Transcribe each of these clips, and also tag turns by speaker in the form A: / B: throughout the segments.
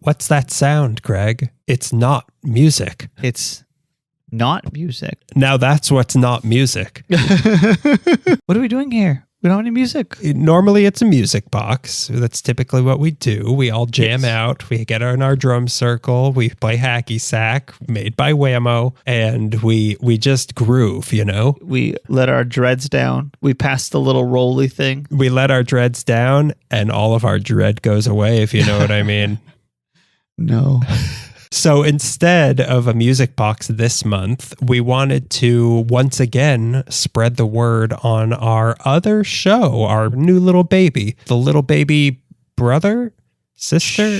A: What's that sound, Greg? It's not music.
B: It's not music.
A: Now that's what's not music.
B: What are we doing here? We don't have any music.
A: Normally it's a music box. That's typically what we do. We all jam out. We get in our drum circle. We play hacky sack made by Whammo. And we just groove, you know?
B: We let our dreads down. We pass the little rolly thing.
A: We let our dreads down and all of our dread goes away, if you know what I mean.
B: No.
A: So instead of a music box this month, we wanted to once again spread the word on our other show, our new little baby, the little baby brother, sister,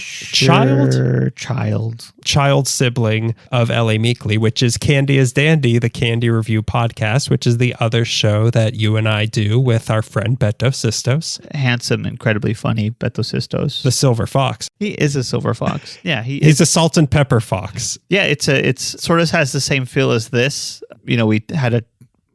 A: child sibling of L.A. Meekley, which is Candy is Dandy, the Candy Review podcast, which is the other show that you and I do with our friend Beto Sistos.
B: Handsome, incredibly funny Beto Sistos.
A: The silver fox.
B: He is a silver fox. Yeah,
A: he's a salt and pepper fox.
B: Yeah, it's sort of has the same feel as this. You know, we had to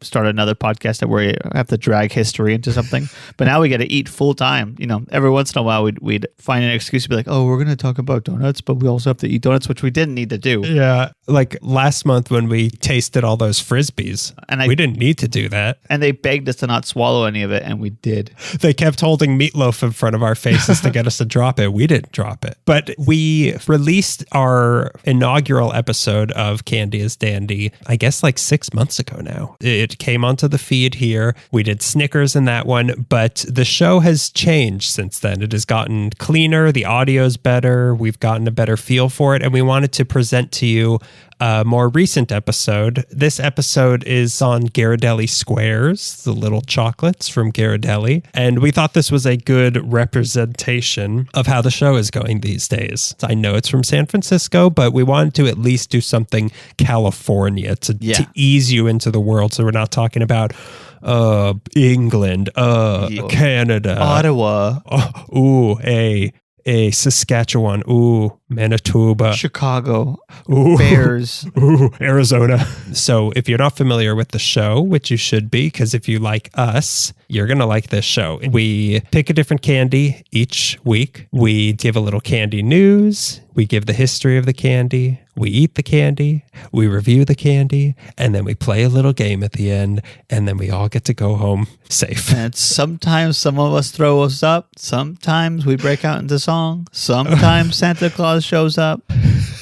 B: start another podcast that we have to drag history into something, but now we got to eat full time. You know, every once in a while we'd find an excuse to be like, oh, we're going to talk about donuts, but we also have to eat donuts, which we didn't need to do.
A: Yeah. Like last month when we tasted all those Frisbees, and we didn't need to do that.
B: And they begged us to not swallow any of it, and we did.
A: They kept holding meatloaf in front of our faces to get us to drop it. We didn't drop it. But we released our inaugural episode of Candy is Dandy, I guess like 6 months ago now. It came onto the feed here. We did Snickers in that one, but the show has changed since then. It has gotten cleaner. The audio's better. We've gotten a better feel for it. And we wanted to present to you a more recent episode. This episode is on Ghirardelli squares, the little chocolates from Ghirardelli. And we thought this was a good representation of how the show is going these days. I know it's from San Francisco, but we wanted to at least do something California to ease you into the world. So we're not talking about England, Canada,
B: Ottawa,
A: a Saskatchewan, Manitoba,
B: Chicago, Bears,
A: Arizona. So if you're not familiar with the show, which you should be, because if you like us, you're going to like this show. We pick a different candy each week. We give a little candy news. We give the history of the candy. We eat the candy. We review the candy. And then we play a little game at the end. And then we all get to go home safe.
B: And sometimes some of us throw us up. Sometimes we break out into song. Sometimes Santa Claus shows up.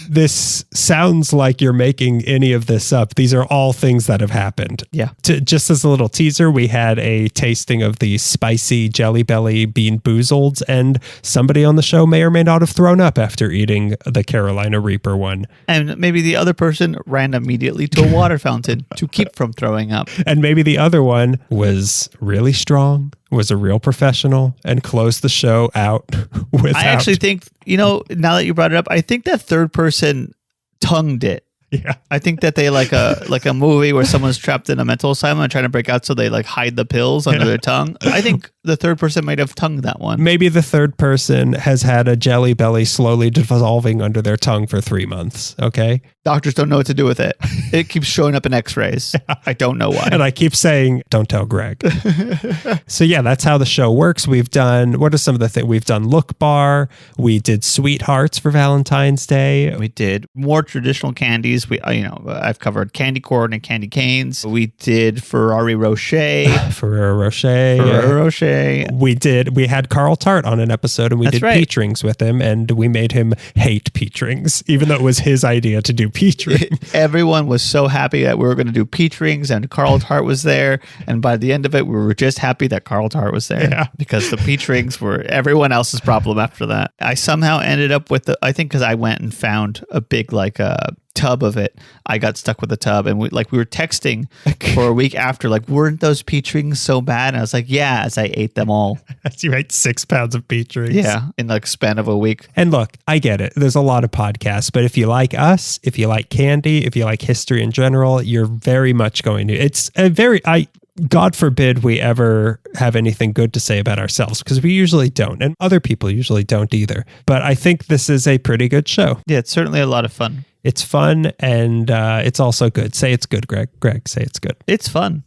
A: This sounds like you're making any of this up. These are all things that have happened.
B: Yeah.
A: Just as a little teaser, we had a tasting of the spicy Jelly Belly Bean Boozleds, and somebody on the show may or may not have thrown up after eating the Carolina Reaper one.
B: And maybe the other person ran immediately to a water fountain to keep from throwing up.
A: And maybe the other one was really strong, was a real professional, and closed the show out without...
B: I actually think, now that you brought it up, I think that third person tongued it.
A: Yeah.
B: I think that they like a movie where someone's trapped in a mental asylum and trying to break out, so they like hide the pills under their tongue. I think the third person might have tongued that one.
A: Maybe the third person has had a Jelly Belly slowly dissolving under their tongue for 3 months. Okay.
B: Doctors don't know what to do with it. It keeps showing up in x-rays. I don't know why.
A: And I keep saying, don't tell Greg. So yeah, that's how the show works. We've done, what are some of the things? We've done Look Bar. We did Sweethearts for Valentine's Day.
B: We did more traditional candies. I've covered candy corn and candy canes. We did Ferrari Rocher.
A: Ferrero Rocher. We had Carl Tart on an episode, and we did peach rings with him, and we made him hate peach rings, even though it was his idea to do peach rings.
B: Everyone was so happy that we were going to do peach rings, and Carl Tart was there. And by the end of it, we were just happy that Carl Tart was there because the peach rings were everyone else's problem after that. I somehow ended up with I think because I went and found a big tub of it. I got stuck with the tub, and we were texting for a week after, weren't those peach rings so bad? And I was like, yeah, as I ate them all.
A: As you ate 6 pounds of peach rings.
B: Yeah, in span of a week.
A: And look, I get it. There's a lot of podcasts, but if you like us, if you like candy, if you like history in general, you're very much going to. It's a very God forbid we ever have anything good to say about ourselves, because we usually don't, and other people usually don't either. But I think this is a pretty good show.
B: Yeah, it's certainly a lot of fun.
A: It's fun, and it's also good. Say it's good, Greg. Greg, say it's good.
B: It's fun.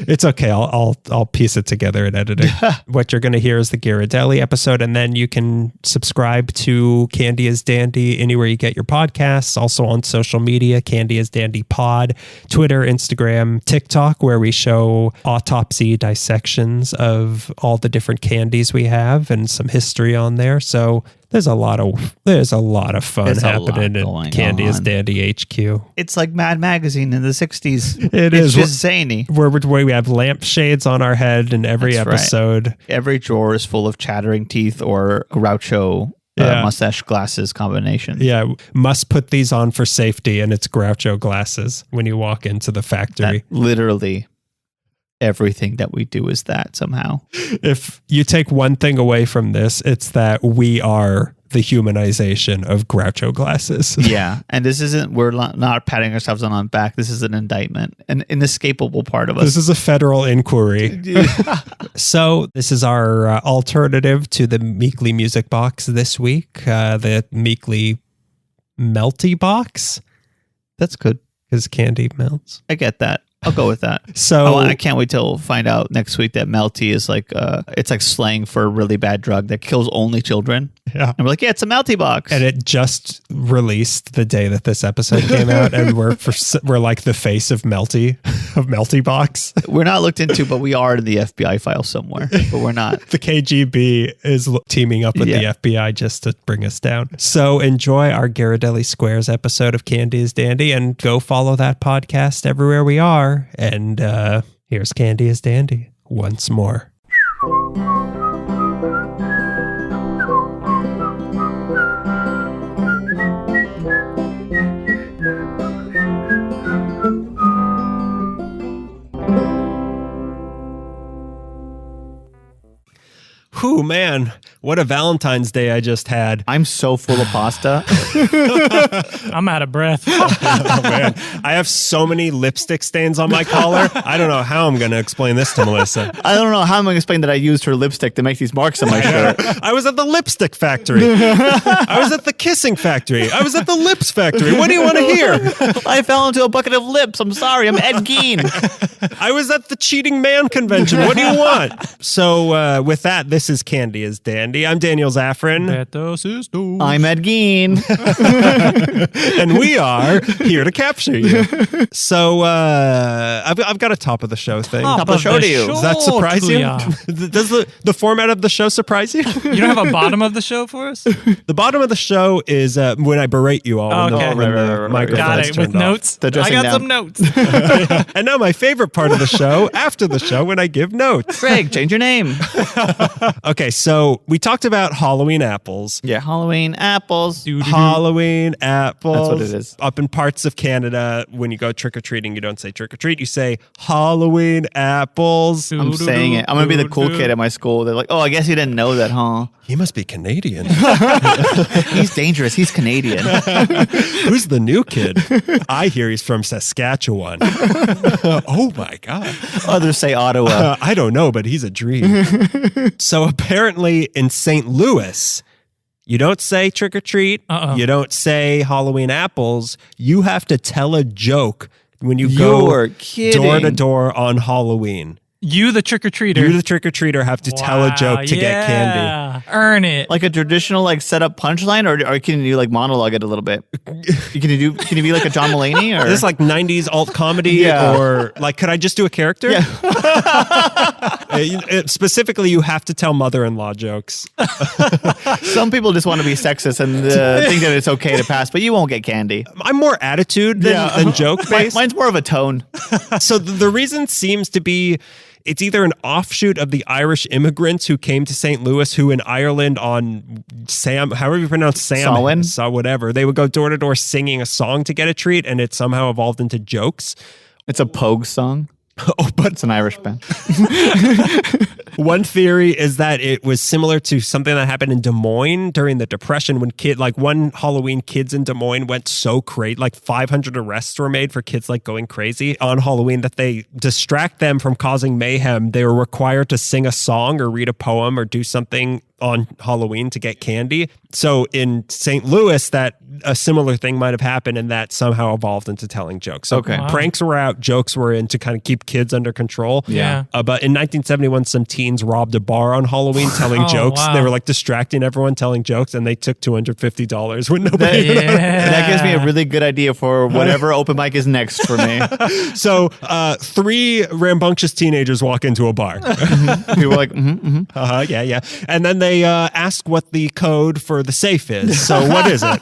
A: It's okay. I'll piece it together in editing. What you're going to hear is the Ghirardelli episode, and then you can subscribe to Candy is Dandy anywhere you get your podcasts. Also on social media, Candy is Dandy Pod, Twitter, Instagram, TikTok, where we show autopsy dissections of all the different candies we have and some history on there. So there's a lot of fun happening in Candy is Dandy HQ.
B: It's like Mad Magazine in the 60s.
A: It's
B: is just zany.
A: Where we have lampshades on our head in every episode.
B: Right. Every drawer is full of chattering teeth or Groucho mustache glasses combinations.
A: Yeah, must put these on for safety, and it's Groucho glasses when you walk into the factory.
B: That literally everything that we do is that somehow.
A: If you take one thing away from this, it's that we are the humanization of Groucho glasses.
B: Yeah. And this isn't, we're not patting ourselves on the back. This is an indictment, an inescapable part of us.
A: This is a federal inquiry. So this is our alternative to the Meekly Music Box this week, the Meekly Melty Box.
B: That's good.
A: Because candy melts.
B: I get that. I'll go with that.
A: So
B: I can't wait till find out next week that melty is like it's like slang for a really bad drug that kills only children.
A: Yeah,
B: and we're like, yeah, it's a melty box,
A: and it just released the day that this episode came out, and we're like the face of Melty Box.
B: We're not looked into, but we are in the FBI file somewhere. But we're not.
A: The KGB is teaming up with the FBI just to bring us down. So enjoy our Ghirardelli Squares episode of Candy is Dandy, and go follow that podcast everywhere we are. And here's Candy is Dandy once more. Whew, man, what a Valentine's Day I just had.
B: I'm so full of pasta.
C: I'm out of breath.
A: Oh, man. I have so many lipstick stains on my collar. I don't know how I'm going to explain this to Melissa.
B: I don't know how I'm going to explain that I used her lipstick to make these marks on my shirt.
A: I was at the lipstick factory. I was at the kissing factory. I was at the lips factory. What do you want to hear?
B: I fell into a bucket of lips. I'm sorry. I'm Ed Gein.
A: I was at the cheating man convention. What do you want? So with that, this is Candy is Dandy. I'm Daniel Zaffron.
B: I'm Ed Gein.
A: And we are here to capture you. So I've got a top of the show thing.
B: Top of the show to you.
A: Does that surprise you? Does the format of the show surprise you?
C: You don't have a bottom of the show for us?
A: The bottom of the show is when I berate you all.
C: Okay.
A: When the microphone's
C: got it. With
A: turned off.
C: Notes. I got some notes.
A: And now my favorite part of the show, after the show, when I give notes.
B: Greg, change your name.
A: Okay, so we talked about Halloween apples.
B: Yeah, Halloween apples.
A: Halloween apples.
B: That's what it is.
A: Up in parts of Canada, when you go trick-or-treating, you don't say trick-or-treat, you say Halloween apples.
B: I'm saying it. I'm going to be the cool kid at my school. They're like, oh, I guess you didn't know that, huh?
A: He must be Canadian.
B: He's dangerous. He's Canadian.
A: Who's the new kid? I hear he's from Saskatchewan. Oh my God.
B: Others say Ottawa.
A: I don't know, but he's a dream. So apparently in St. Louis, you don't say trick or treat. You don't say Halloween apples. You have to tell a joke when you go door to door on Halloween.
C: You, the trick-or-treater.
A: You, the trick-or-treater, have to tell a joke to get candy.
C: Earn it.
B: Like a traditional setup punchline, or can you monologue it a little bit? Can you be like a John Mulaney? Or?
A: Is this like 90s alt comedy? Or could I just do a character?
B: Yeah.
A: Specifically, you have to tell mother-in-law jokes.
B: Some people just want to be sexist and think that it's okay to pass, but you won't get candy.
A: I'm more attitude than joke-based.
B: Mine's more of a tone.
A: So the reason seems to be it's either an offshoot of the Irish immigrants who came to St. Louis, who in Ireland on however you pronounce Samhain, whatever, they would go door to door singing a song to get a treat, and it somehow evolved into jokes.
B: It's a Pogue song.
A: Oh, but
B: it's an Irish band.
A: One theory is that it was similar to something that happened in Des Moines during the Depression when one Halloween, kids in Des Moines went so crazy, 500 arrests were made for kids going crazy on Halloween that they distract them from causing mayhem. They were required to sing a song or read a poem or do something on Halloween to get candy. So in St. Louis, that a similar thing might have happened, and that somehow evolved into telling jokes. So
B: Okay. Wow.
A: pranks were out, jokes were in to kind of keep kids under control.
C: Yeah.
A: But in 1971, some teens robbed a bar on Halloween telling
C: Oh,
A: jokes.
C: wow.
A: They were like distracting everyone telling jokes, and they took $250 when nobody.
B: That gives me a really good idea for whatever open mic is next for me.
A: So 3 rambunctious teenagers walk into a bar.
B: People are like,
A: Yeah. And then they ask what the code for the safe is. So what is it?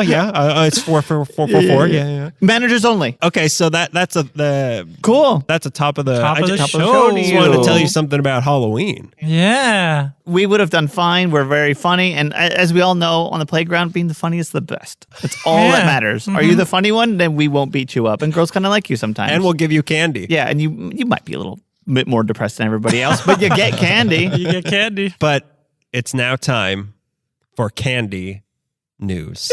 A: It's 444. Yeah.
B: managers only.
A: Okay, so that's the
B: Cool.
A: that's a top of the
C: Top of the
A: just
C: show.
A: just wanted to tell you something about Halloween.
C: Yeah.
B: We would have done fine. We're very funny. And as we all know, on the playground, being the funny is the best. That's all that
C: Yeah.
B: matters. Are you the funny one? Then we won't beat you up. And girls kind of like you sometimes.
A: And we'll give you candy.
B: yeah, and you might be a little bit more depressed than everybody else, but you get candy.
C: You get candy.
A: But it's now time for candy news.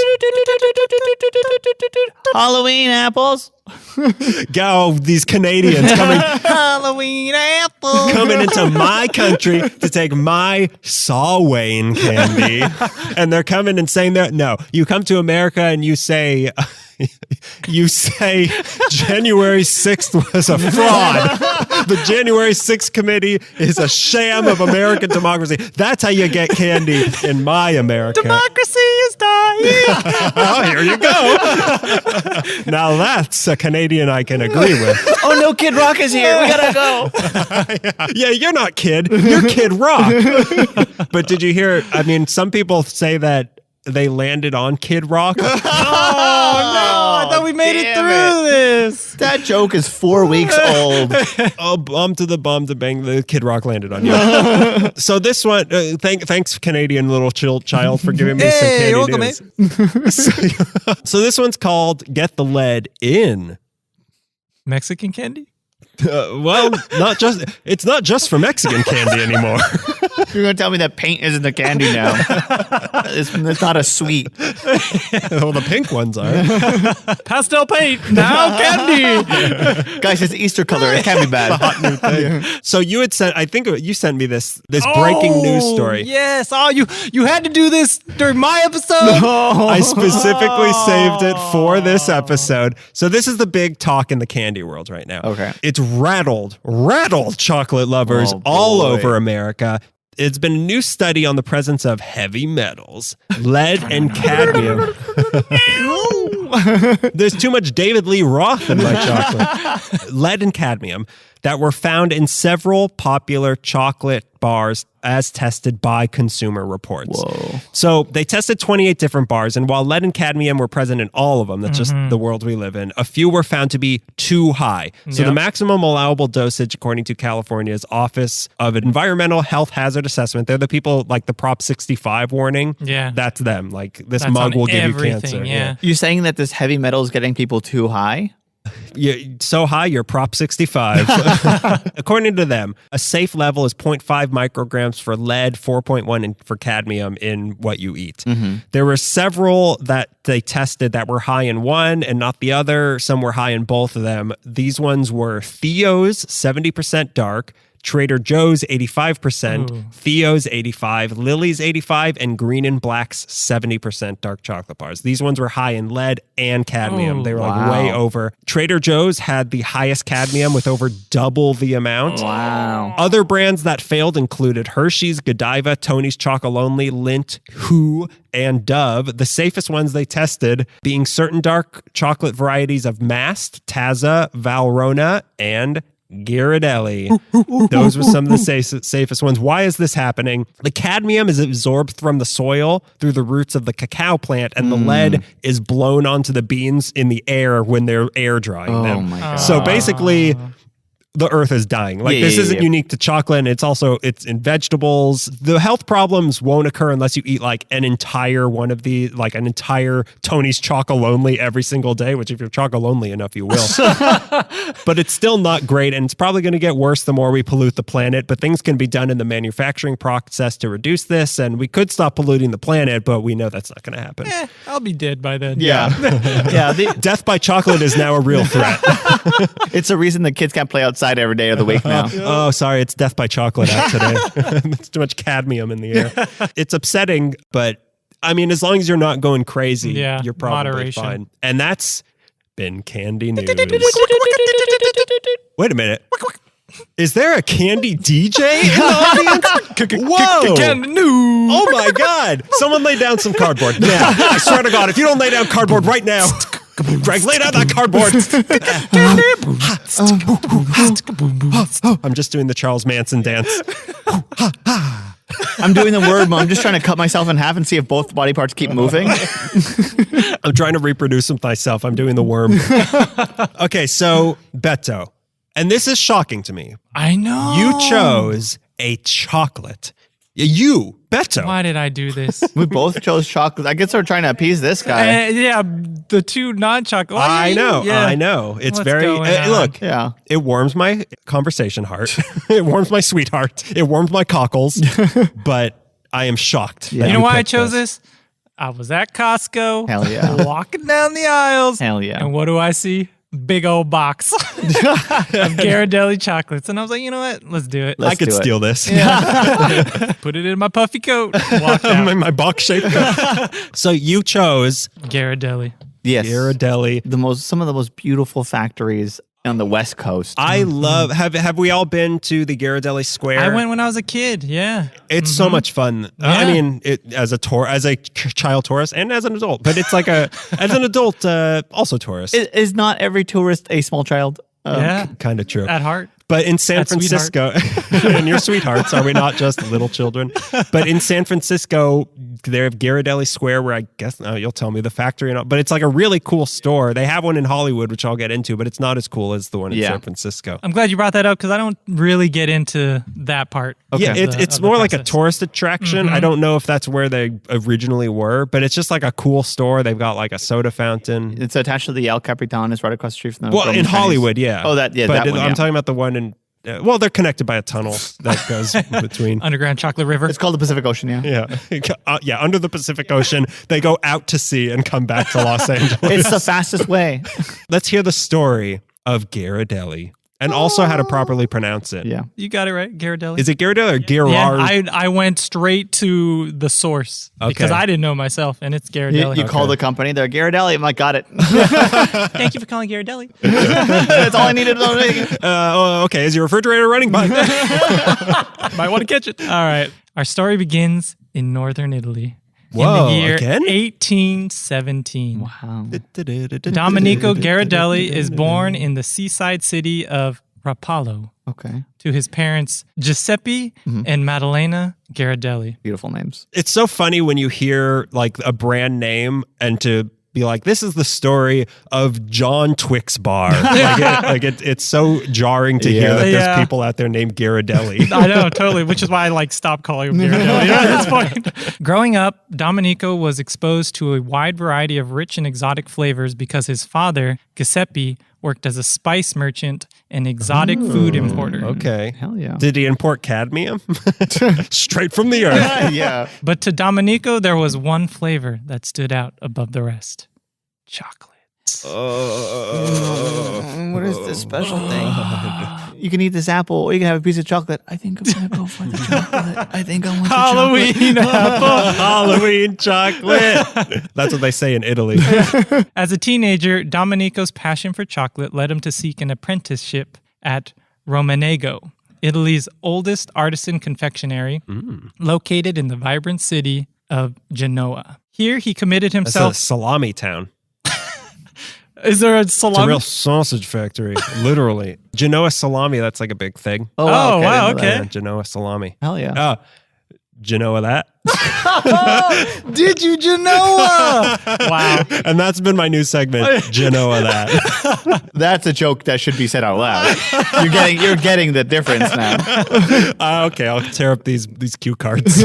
B: Halloween apples.
A: Go, these Canadians
C: Halloween apple.
A: coming into my country to take my Salwain candy. And they're coming and saying that, no, you come to America and you say January 6th was a fraud. The January 6th committee is a sham of American democracy. That's how you get candy in my America.
C: Democracy is dying.
A: Oh, here you go. Now that's a Canadian I can agree with.
B: Oh no, Kid Rock is here. We gotta go.
A: Yeah, you're not Kid. You're Kid Rock. But did you hear? I mean, some people say that they landed on Kid Rock.
C: Oh, no. I thought we made it
B: damn
C: through this.
B: That joke is 4 weeks old.
A: Oh, bum to bang, the Kid Rock landed on you. So this one, thanks Canadian little child for giving me some candy
C: you're welcome,
A: news. So this one's called Get the Lead In.
C: Mexican candy?
A: Well, it's not just for Mexican candy anymore.
B: You're gonna tell me that paint isn't a candy now? It's not a sweet.
A: Well, the pink ones are.
C: Pastel paint. Now candy.
B: Guys, it's Easter color. It can't be bad.
A: Hot new thing. So you had sent, I think you sent me this breaking news story.
C: Yes. Oh, you had to do this during my episode.
A: I specifically saved it for this episode. So this is the big talk in the candy world right now.
B: Okay.
A: It's rattled chocolate lovers
B: Oh,
A: all
B: boy.
A: over America. It's been a new study on the presence of heavy metals, lead and cadmium. There's too much David Lee Roth in my chocolate. Lead and cadmium that were found in several popular chocolate bars as tested by Consumer Reports.
B: Whoa.
A: So they tested 28 different bars, and while lead and cadmium were present in all of them, that's just the world we live in, a few were found to be too high. So the maximum allowable dosage, according to California's Office of Environmental Health Hazard Assessment, they're the people like the Prop 65 warning.
C: Yeah.
A: That's them. Like, this
C: That's
A: mug
C: on
A: will give you
C: everything,
A: cancer.
C: yeah.
B: You saying that this heavy metal is getting people too high?
A: You're so high, you're Prop 65. According to them, a safe level is 0.5 micrograms for lead, 4.1 for cadmium in what you eat. There were several that they tested that were high in one and not the other. Some were high in both of them. These ones were Theo's, 70% dark, Trader Joe's 85%, Theo's 85%, Lily's 85%, and Green and Black's 70% dark chocolate bars. These ones were high in lead and cadmium. They were like way over. Trader Joe's had the highest cadmium with over double the amount.
B: Wow.
A: Other brands that failed included Hershey's, Godiva, Tony's Chocolonely, Lindt, Who, and Dove. The safest ones they tested being certain dark chocolate varieties of Mast, Taza, Valrhona, and Ghirardelli. Those were some of the safest ones. Why is this happening? The cadmium is absorbed from the soil through the roots of the cacao plant, and the lead is blown onto the beans in the air when they're air drying them.
B: my God.
A: So basically, the earth is dying. Like, this isn't unique to chocolate, and it's in vegetables. The health problems won't occur unless you eat like an entire one of the, like an entire Tony's Chocolonely every single day, which if you're Chocolonely enough, you will. But it's still not great, and it's probably going to get worse the more we pollute the planet. But things can be done in the manufacturing process to reduce this, and we could stop polluting the planet, but we know that's not going to happen.
C: I'll be dead by then.
B: Yeah.
A: Death by chocolate is now a real threat.
B: It's a reason the kids can't play outside outside every day of the week now.
A: Oh, sorry. It's death by chocolate out today. There's too much cadmium in the air. It's upsetting, but I mean, as long as you're not going crazy, you're probably
C: moderation.
A: fine. And that's been Candy News. Wait a minute. Is there a Candy DJ in the audience? Whoa!
C: Candy News.
A: Oh my God! Someone lay down some cardboard now. I swear to God, if you don't lay down cardboard right now, Greg, lay down that cardboard. I'm just doing the Charles Manson dance.
B: I'm doing the worm. I'm just trying to cut myself in half and see if both body parts keep moving.
A: I'm trying to reproduce with myself. I'm doing the worm. Okay, so Beto. And this is shocking to me.
C: I know.
A: You chose a chocolate. You, Beto.
C: Why did I do this?
B: We both chose chocolate. I guess we're trying to appease this guy.
C: Yeah, the two non-chocolate.
A: I know.
C: Yeah.
A: I know. It's
C: What's
A: very,
C: going on?
A: look,
B: Yeah.
A: it warms my conversation heart. It warms my sweetheart. It warms my cockles. But I am shocked.
B: Yeah.
A: that
C: You know why I
A: picked
C: chose this? I was at Costco.
B: Hell yeah.
C: Walking down the aisles.
B: Hell yeah.
C: And what do I see? Big old box of Ghirardelli chocolates. And I was like, you know what? Let's do it.
A: I could
B: do it.
A: steal this.
C: Put it in my puffy coat. Walked out.
A: my box shaped cup. So you chose
C: Ghirardelli.
B: Yes.
A: Ghirardelli.
B: Some of the most beautiful factories on the West Coast.
A: I love. Have we all been to the Ghirardelli Square?
C: I went when I was a kid. Yeah.
A: It's so much fun. I
C: Yeah.
A: mean, as a child tourist and as an adult, but it's like as an adult, also tourist.
B: Is not every tourist a small child?
C: Yeah.
A: Kind of true.
C: At heart.
A: But in San
C: At
A: Francisco, and your sweethearts, are we not just little children? But in San Francisco, they have Ghirardelli Square, where I guess you'll tell me the factory and all, but it's like a really cool store. They have one in Hollywood, which I'll get into, but it's not as cool as the one in San Francisco.
C: I'm glad you brought that up because I don't really get into that part.
A: Yeah, it's more like a tourist attraction.
C: Mm-hmm.
A: I don't know if that's where they originally were, but it's just like a cool store. They've got like a soda fountain.
B: It's attached to the El Capitan. It's right across the street from the
A: Well, in
B: Roman
A: Hollywood,
B: Chinese.
A: yeah.
B: Oh, that
A: But
B: that one,
A: I'm
B: yeah.
A: talking about the one in. Well, they're connected by a tunnel that goes between.
C: Underground Chocolate River.
B: It's called the Pacific Ocean, yeah.
A: Yeah, under the Pacific Ocean. They go out to sea and come back to Los Angeles.
B: It's the fastest way.
A: Let's hear the story of Ghirardelli and also how to properly pronounce it.
B: Yeah.
C: You got it right, Ghirardelli.
A: Is it Ghirardelli or Ghirard?
C: Yeah, I went straight to the source because I didn't know myself, and it's Ghirardelli.
B: You call the company, they're Ghirardelli. I'm like, got it.
C: Thank you for calling Ghirardelli.
B: That's all I needed to know.
A: Okay, is your refrigerator running? Bye.
C: Might want to catch it. All right. Our story begins in northern Italy.
A: Whoa,
C: in the year
A: again?
C: 1817.
B: Wow.
C: Domenico Ghirardelli is born in the seaside city of Rapallo
B: Okay.
C: to his parents Giuseppe and Maddalena Ghirardelli.
B: Beautiful names.
A: It's so funny when you hear like a brand name and to be like, this is the story of John Twix Bar. It's so jarring to hear that there's people out there named Ghirardelli.
C: I know, totally, which is why I stopped calling him Ghirardelli at this point. Growing up, Domenico was exposed to a wide variety of rich and exotic flavors because his father, Giuseppe, worked as a spice merchant and exotic food importer.
A: Okay.
B: Hell yeah.
A: Did he import cadmium? Straight from the earth.
B: Yeah.
C: But to Domenico, there was one flavor that stood out above the rest. Chocolate.
B: What is this special thing? You can eat this apple or you can have a piece of chocolate. I think I'm going to go for the chocolate. I think I want the
C: Halloween apple.
A: Halloween chocolate. That's what they say in Italy.
C: As a teenager, Domenico's passion for chocolate led him to seek an apprenticeship at Romanego, Italy's oldest artisan confectionery, located in the vibrant city of Genoa. Here, he committed
A: That's
C: himself.
A: a salami town.
C: Is there a
A: It's a
C: salami?
A: real sausage factory, literally. Genoa salami, that's like a big thing.
C: Oh, wow,
B: I didn't know
C: okay.
A: Yeah, Genoa salami.
B: Hell yeah.
A: Genoa that.
C: Did you Genoa? Wow.
A: And that's been my new segment, Genoa that.
B: That's a joke that should be said out loud. You're getting the difference now.
A: Okay, I'll tear up these cue cards.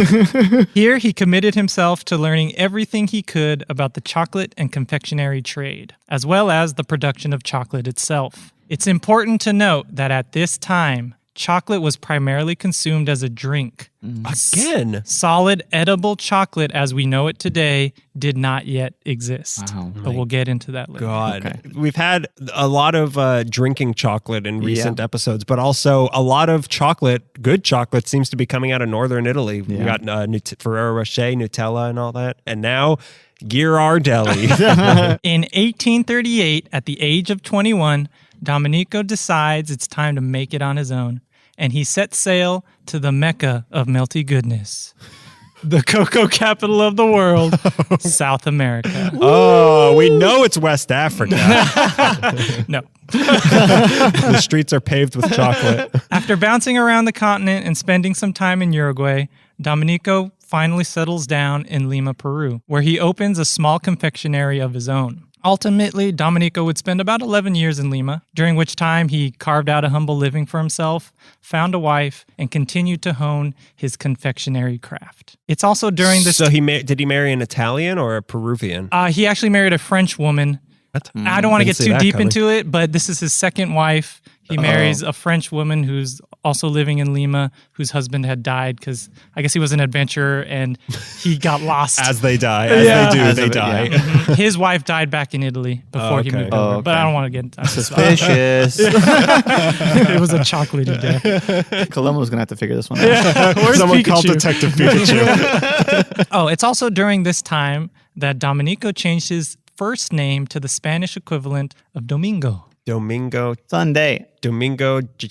C: Here, he committed himself to learning everything he could about the chocolate and confectionery trade, as well as the production of chocolate itself. It's important to note that at this time, chocolate was primarily consumed as a drink.
A: Again.
C: Solid edible chocolate as we know it today did not yet exist.
B: Wow.
C: But we'll get into that later.
A: God.
B: Okay.
A: We've had a lot of drinking chocolate in recent episodes, but also a lot of chocolate, good chocolate, seems to be coming out of northern Italy. We got Ferrero Rocher, Nutella, and all that. And now Ghirardelli.
C: In 1838, at the age of 21, Domenico decides it's time to make it on his own, and he sets sail to the Mecca of melty goodness, the cocoa capital of the world, South America.
A: Oh, we know it's West Africa.
C: No.
A: The streets are paved with chocolate.
C: After bouncing around the continent and spending some time in Uruguay, Domenico finally settles down in Lima, Peru, where he opens a small confectionery of his own. Ultimately, Domenico would spend about 11 years in Lima, during which time he carved out a humble living for himself, found a wife, and continued to hone his confectionery craft. It's also during this...
A: So did he marry an Italian or a Peruvian?
C: He actually married a French woman.
A: What?
C: I don't want to
A: Didn't
C: get
A: see
C: too
A: that
C: deep
A: coming.
C: into it, but this is his second wife. He marries a French woman who's also living in Lima, whose husband had died because I guess he was an adventurer and he got lost.
A: As they die. As they die.
C: His wife died back in Italy before he
A: okay.
C: moved over, but
B: okay.
C: I don't want to get into that.
B: Suspicious.
C: It was a chocolatey death.
B: Columbo's going to have to figure this one out.
C: Where's
A: Someone
C: Pikachu?
A: called Detective Pikachu.
C: Oh, it's also during this time that Domenico changed his first name to the Spanish equivalent of Domingo.
A: Domingo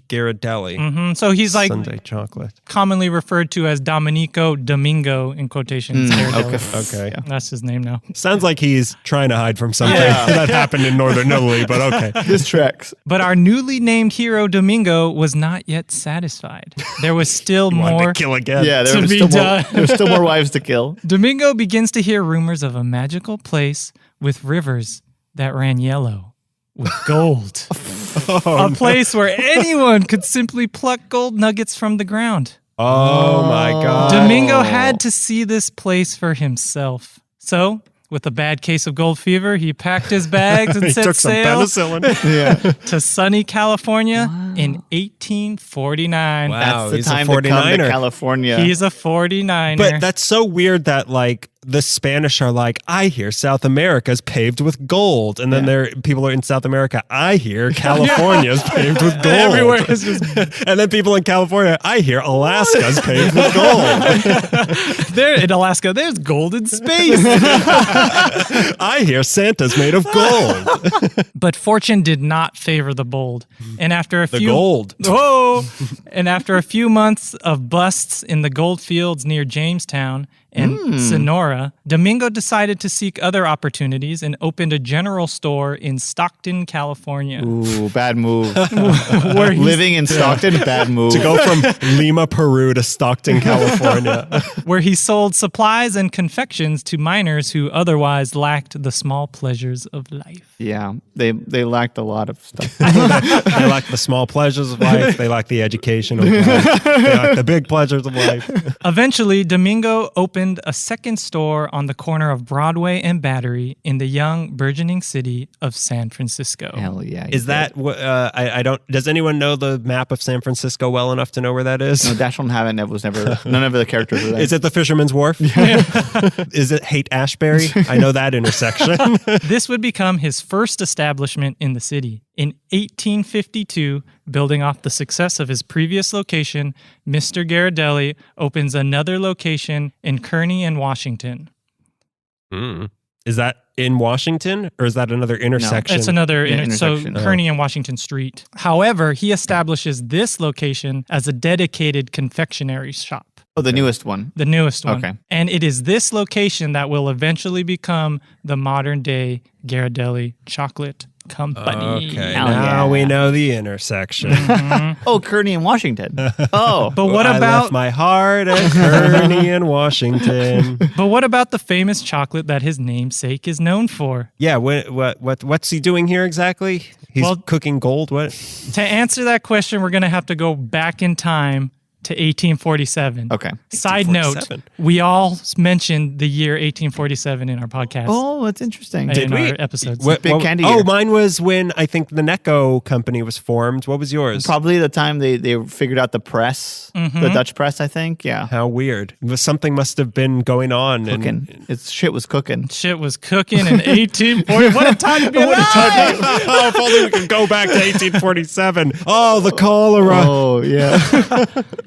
A: Ghirardelli.
C: So he's like
A: Sunday chocolate.
C: commonly referred to as Domenico Domingo in quotations. Ghirardelli.
A: Okay.
C: That's his name now.
A: Sounds like he's trying to hide from something that happened in northern Italy, but okay.
B: This tracks.
C: But our newly named hero Domingo was not yet satisfied. There was still
A: Wanted
C: more.
A: to kill again.
B: Yeah, there
C: To
B: was
C: be
B: still more,
C: done.
B: there was still more wives to kill.
C: Domingo begins to hear rumors of a magical place with rivers that ran yellow with gold. A place where anyone could simply pluck gold nuggets from the ground.
A: Oh my God.
C: Domingo had to see this place for himself. So, with a bad case of gold fever, he packed his bags and
A: He
C: set
A: took some
C: sail
A: penicillin.
C: to sunny California in 1849.
A: Wow.
B: That's the
A: he's a
B: time to come to
A: 49er.
B: California.
C: He's a 49er.
A: But that's so weird that like the Spanish are like, I hear South America is paved with gold. And then people are in South America, I hear California is paved with gold.
C: Everywhere is just
A: And then people in California, I hear Alaska is paved with gold.
C: there in Alaska. There's gold in space.
A: I hear Santa's made of gold.
C: But fortune did not favor the bold. And after a
A: The
C: few
A: gold.
C: Whoa! And after a few months of busts in the gold fields near Jamestown and Sonora, Domingo decided to seek other opportunities and opened a general store in Stockton, California.
B: Ooh, bad move.
C: Where he,
B: Living in Stockton, bad move.
A: To go from Lima, Peru to Stockton, California.
C: where he sold supplies and confections to miners who otherwise lacked the small pleasures of life.
B: Yeah, they lacked a lot of stuff.
A: They like the small pleasures of life. They like the education of life. They like the big pleasures of life.
C: Eventually, Domingo opened a second store on the corner of Broadway and Battery in the young, burgeoning city of San Francisco.
B: Hell yeah.
A: Is that what? I don't. Does anyone know the map of San Francisco well enough to know where that is?
B: No, Dash don't have it. It was never. None of the characters were there.
A: Is it the Fisherman's Wharf? Is it Haight Ashbury? I know that intersection.
C: This would become his first establishment in the city. In 1852, building off the success of his previous location, Mr. Ghirardelli opens another location in Kearney and Washington.
A: Is that in Washington, or is that another intersection?
C: It's another, so
B: intersection.
C: Kearney and Washington Street. However, he establishes this location as a dedicated confectionery shop.
B: Oh, the newest one.
C: The newest one.
B: Okay.
C: And it is this location that will eventually become the modern day Ghirardelli Chocolate Company.
A: Okay,
B: Hell
A: now
B: yeah.
A: we know the intersection.
B: Oh, Kearney and Washington. Oh.
C: But what
A: I
C: about
A: left my heart at Kearney and Washington.
C: the famous chocolate that his namesake is known for?
A: Yeah, what's he doing here exactly? He's
C: Well-
A: cooking gold. What?
C: To answer that question, we're going to have to go back in time to 1847.
B: Okay.
C: Side note,
A: 1847.
C: we all mentioned the year 1847 in our podcast.
B: Oh, that's interesting.
C: in our episodes.
B: Big candy
A: Oh,
B: year.
A: mine was when I think the Necco company was formed. What was yours?
B: Probably the time they figured out the press, the Dutch press, I think. Yeah.
A: How weird. Something must have been going on.
B: Cooking. Shit was cooking.
C: Shit was cooking in 1840. What a time to be alive!
A: Oh, if only we could go back to 1847. Oh, the cholera.
B: Oh, yeah.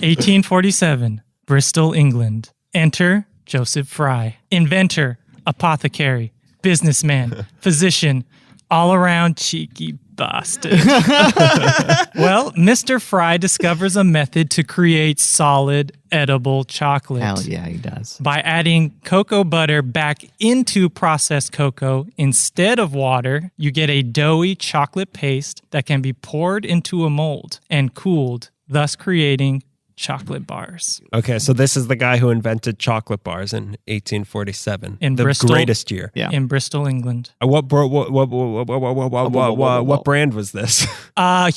C: 1847, Bristol, England. Enter Joseph Fry, inventor, apothecary, businessman, physician, all-around cheeky bastard. Well, Mr. Fry discovers a method to create solid, edible chocolate.
B: Hell yeah, he does.
C: By adding cocoa butter back into processed cocoa instead of water, you get a doughy chocolate paste that can be poured into a mold and cooled, thus creating chocolate bars.
A: Okay, so this is the guy who invented chocolate bars in 1847.
C: In
A: the
C: Bristol.
A: greatest year.
B: Yeah.
C: In Bristol, England.
A: What brand was this?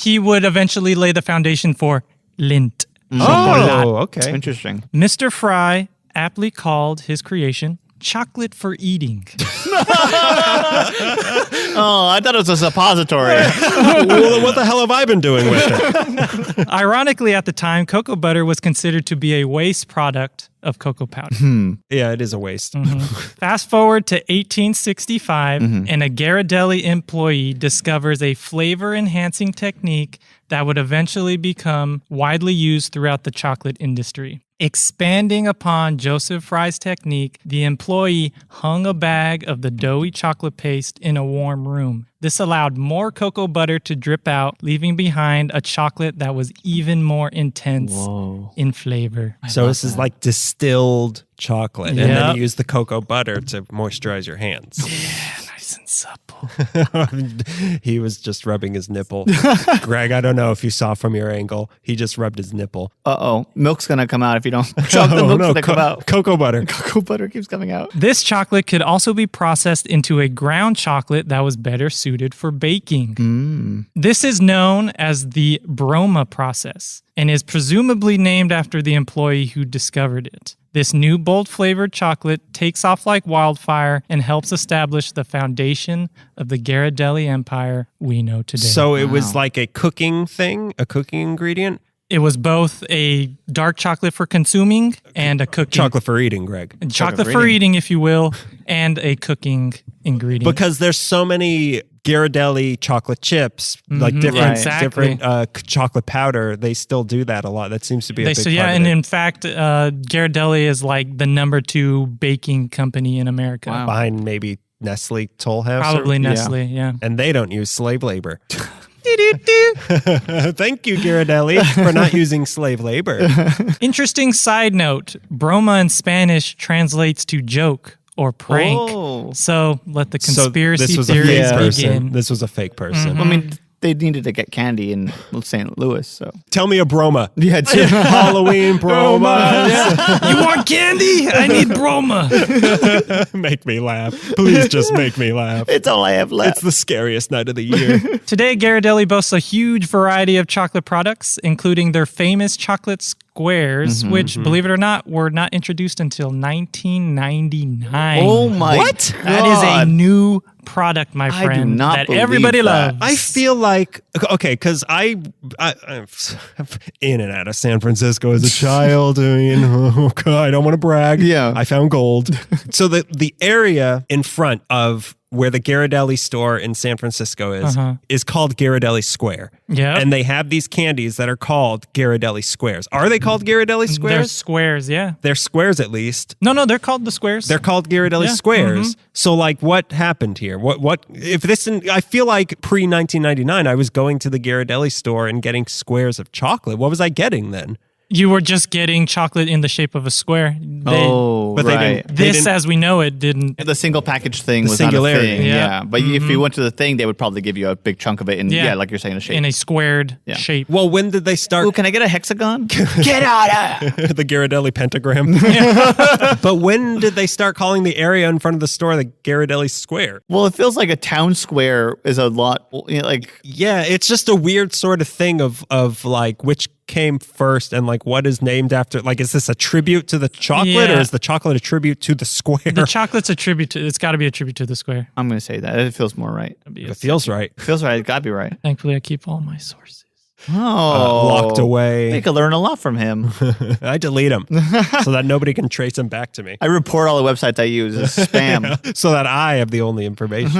C: He would eventually lay the foundation for Lindt.
A: Oh, okay.
B: Interesting.
C: Mr. Fry aptly called his creation chocolate for eating.
B: Oh, I thought it was a suppository.
A: Well, what the hell have I been doing with it?
C: Ironically, at the time, cocoa butter was considered to be a waste product of cocoa powder.
A: Yeah, it is a waste.
C: Fast forward to 1865, and a Ghirardelli employee discovers a flavor-enhancing technique that would eventually become widely used throughout the chocolate industry. Expanding upon Joseph Fry's technique, the employee hung a bag of the doughy chocolate paste in a warm room. This allowed more cocoa butter to drip out, leaving behind a chocolate that was even more intense in flavor.
A: So this is like distilled chocolate, and then
C: Yep.
A: you use the cocoa butter to moisturize your hands.
C: Nice and supple.
A: He was just rubbing his nipple. Greg, I don't know if you saw from your angle. He just rubbed his nipple.
B: Uh-oh. Milk's going to come out if you don't chug the milk's going to come out.
A: Cocoa butter.
B: Cocoa butter keeps coming out.
C: This chocolate could also be processed into a ground chocolate that was better suited for baking. This is known as the Broma process and is presumably named after the employee who discovered it. This new bold flavored chocolate takes off like wildfire and helps establish the foundation of the Ghirardelli empire we know today.
A: So it was like a cooking thing, a cooking ingredient?
C: it was both a dark chocolate for consuming and a cooking.
A: Chocolate for eating, Greg.
C: Chocolate for eating, if you will, and a cooking ingredient.
A: Because there's so many Ghirardelli chocolate chips, like different chocolate powder. They still do that a lot. That seems to be a big part of
C: and
A: it.
C: in fact, Ghirardelli is like the number 2 baking company in America.
B: Wow.
A: Behind maybe Nestle Toll House.
C: Probably Nestle, yeah.
A: And they don't use slave labor. Thank you, Ghirardelli, for not using slave labor.
C: Interesting side note, broma in Spanish translates to joke or prank.
B: Oh.
C: So let the conspiracy
A: this was a
C: theories
A: fake person.
C: begin.
A: This was a fake person.
B: I mean, they needed to get candy in St. Louis, so.
A: Tell me a broma.
B: Yeah,
A: Halloween broma.
C: You want candy? I need broma.
A: Make me laugh. Please just make me laugh.
B: it's all I have left.
A: It's the scariest night of the year.
C: Today, Ghirardelli boasts a huge variety of chocolate products, including their famous chocolate squares, which, believe it or not, were not introduced until 1999.
B: Oh my
A: What?
B: God.
C: That is a new product, my
B: I do
C: friend,
B: not
C: that
B: believe
C: everybody
B: that.
C: loves.
A: I feel like, okay, because I'm in and out of San Francisco as a child. I mean, oh God, I don't want to brag.
B: Yeah.
A: I found gold. So the area in front of where the Ghirardelli store in San Francisco is called Ghirardelli Square.
C: Yep.
A: And they have these candies that are called Ghirardelli Squares. Are they called Ghirardelli
C: They're
A: Squares?
C: squares, yeah.
A: They're squares at least.
C: No, they're called the squares.
A: They're called Ghirardelli
C: Yeah,
A: Squares. So, like, what happened here? What if this? I feel like pre 1999, I was going to the Ghirardelli store and getting squares of chocolate. What was I getting then?
C: You were just getting chocolate in the shape of a square.
A: But they
B: right.
A: didn't.
C: This, as we know it, didn't.
B: The single package thing was
A: singularity,
B: not a thing.
C: yeah.
B: Yeah. But if you went to the thing, they would probably give you a big chunk of it in, like you're saying, a shape.
C: In a squared shape.
A: Well, when did they start?
B: Ooh, can I get a hexagon? Get out of
A: The Ghirardelli pentagram. But when did they start calling the area in front of the store the Ghirardelli Square?
B: Well, it feels like a town square is a lot, like...
A: Yeah, it's just a weird sort of thing of like which came first and like what is named after? Like, is this a tribute to the chocolate or is the chocolate a tribute to the square?
C: The chocolate's a tribute to, it's got to be a tribute to the square.
B: I'm going to say that. It feels more right.
A: It feels right.
B: It feels right. It got to be right.
C: Thankfully, I keep all my sources.
A: Locked away.
B: You could learn a lot from him.
A: I delete them so that nobody can trace them back to me.
B: I report all the websites I use as spam.
A: So that I have the only information.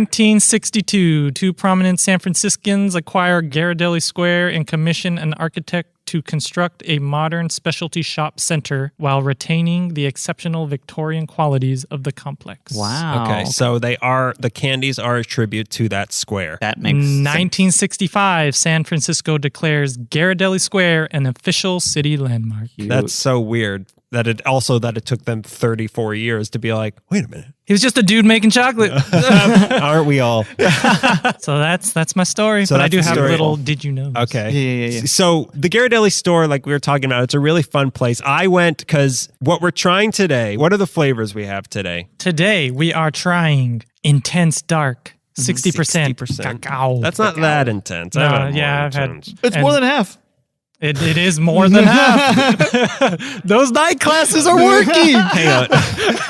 C: 1962, two prominent San Franciscans acquire Ghirardelli Square and commission an architect to construct a modern specialty shop center while retaining the exceptional Victorian qualities of the complex.
B: Wow.
A: Okay, so the candies are a tribute to that square.
B: That makes sense.
C: 1965, San Francisco declares Ghirardelli Square an official city landmark.
A: That's so weird that it took them 34 years to be like, wait a minute.
C: He was just a dude making chocolate.
A: Aren't we all?
C: So that's my story.
A: So
C: but I
A: that's
C: do
A: the
C: have
A: story.
C: little did you know.
A: Okay.
B: Yeah.
A: So the Ghirardelli store, like we were talking about, it's a really fun place. I went because what we're trying today, what are the flavors we have today?
C: Today we are trying intense dark 60% cacao.
A: That's not that intense.
C: No,
A: I've
C: I've
A: had more
C: had.
A: intense.
B: It's more than half.
C: It is more than half. Those night classes are working.
A: Hang on.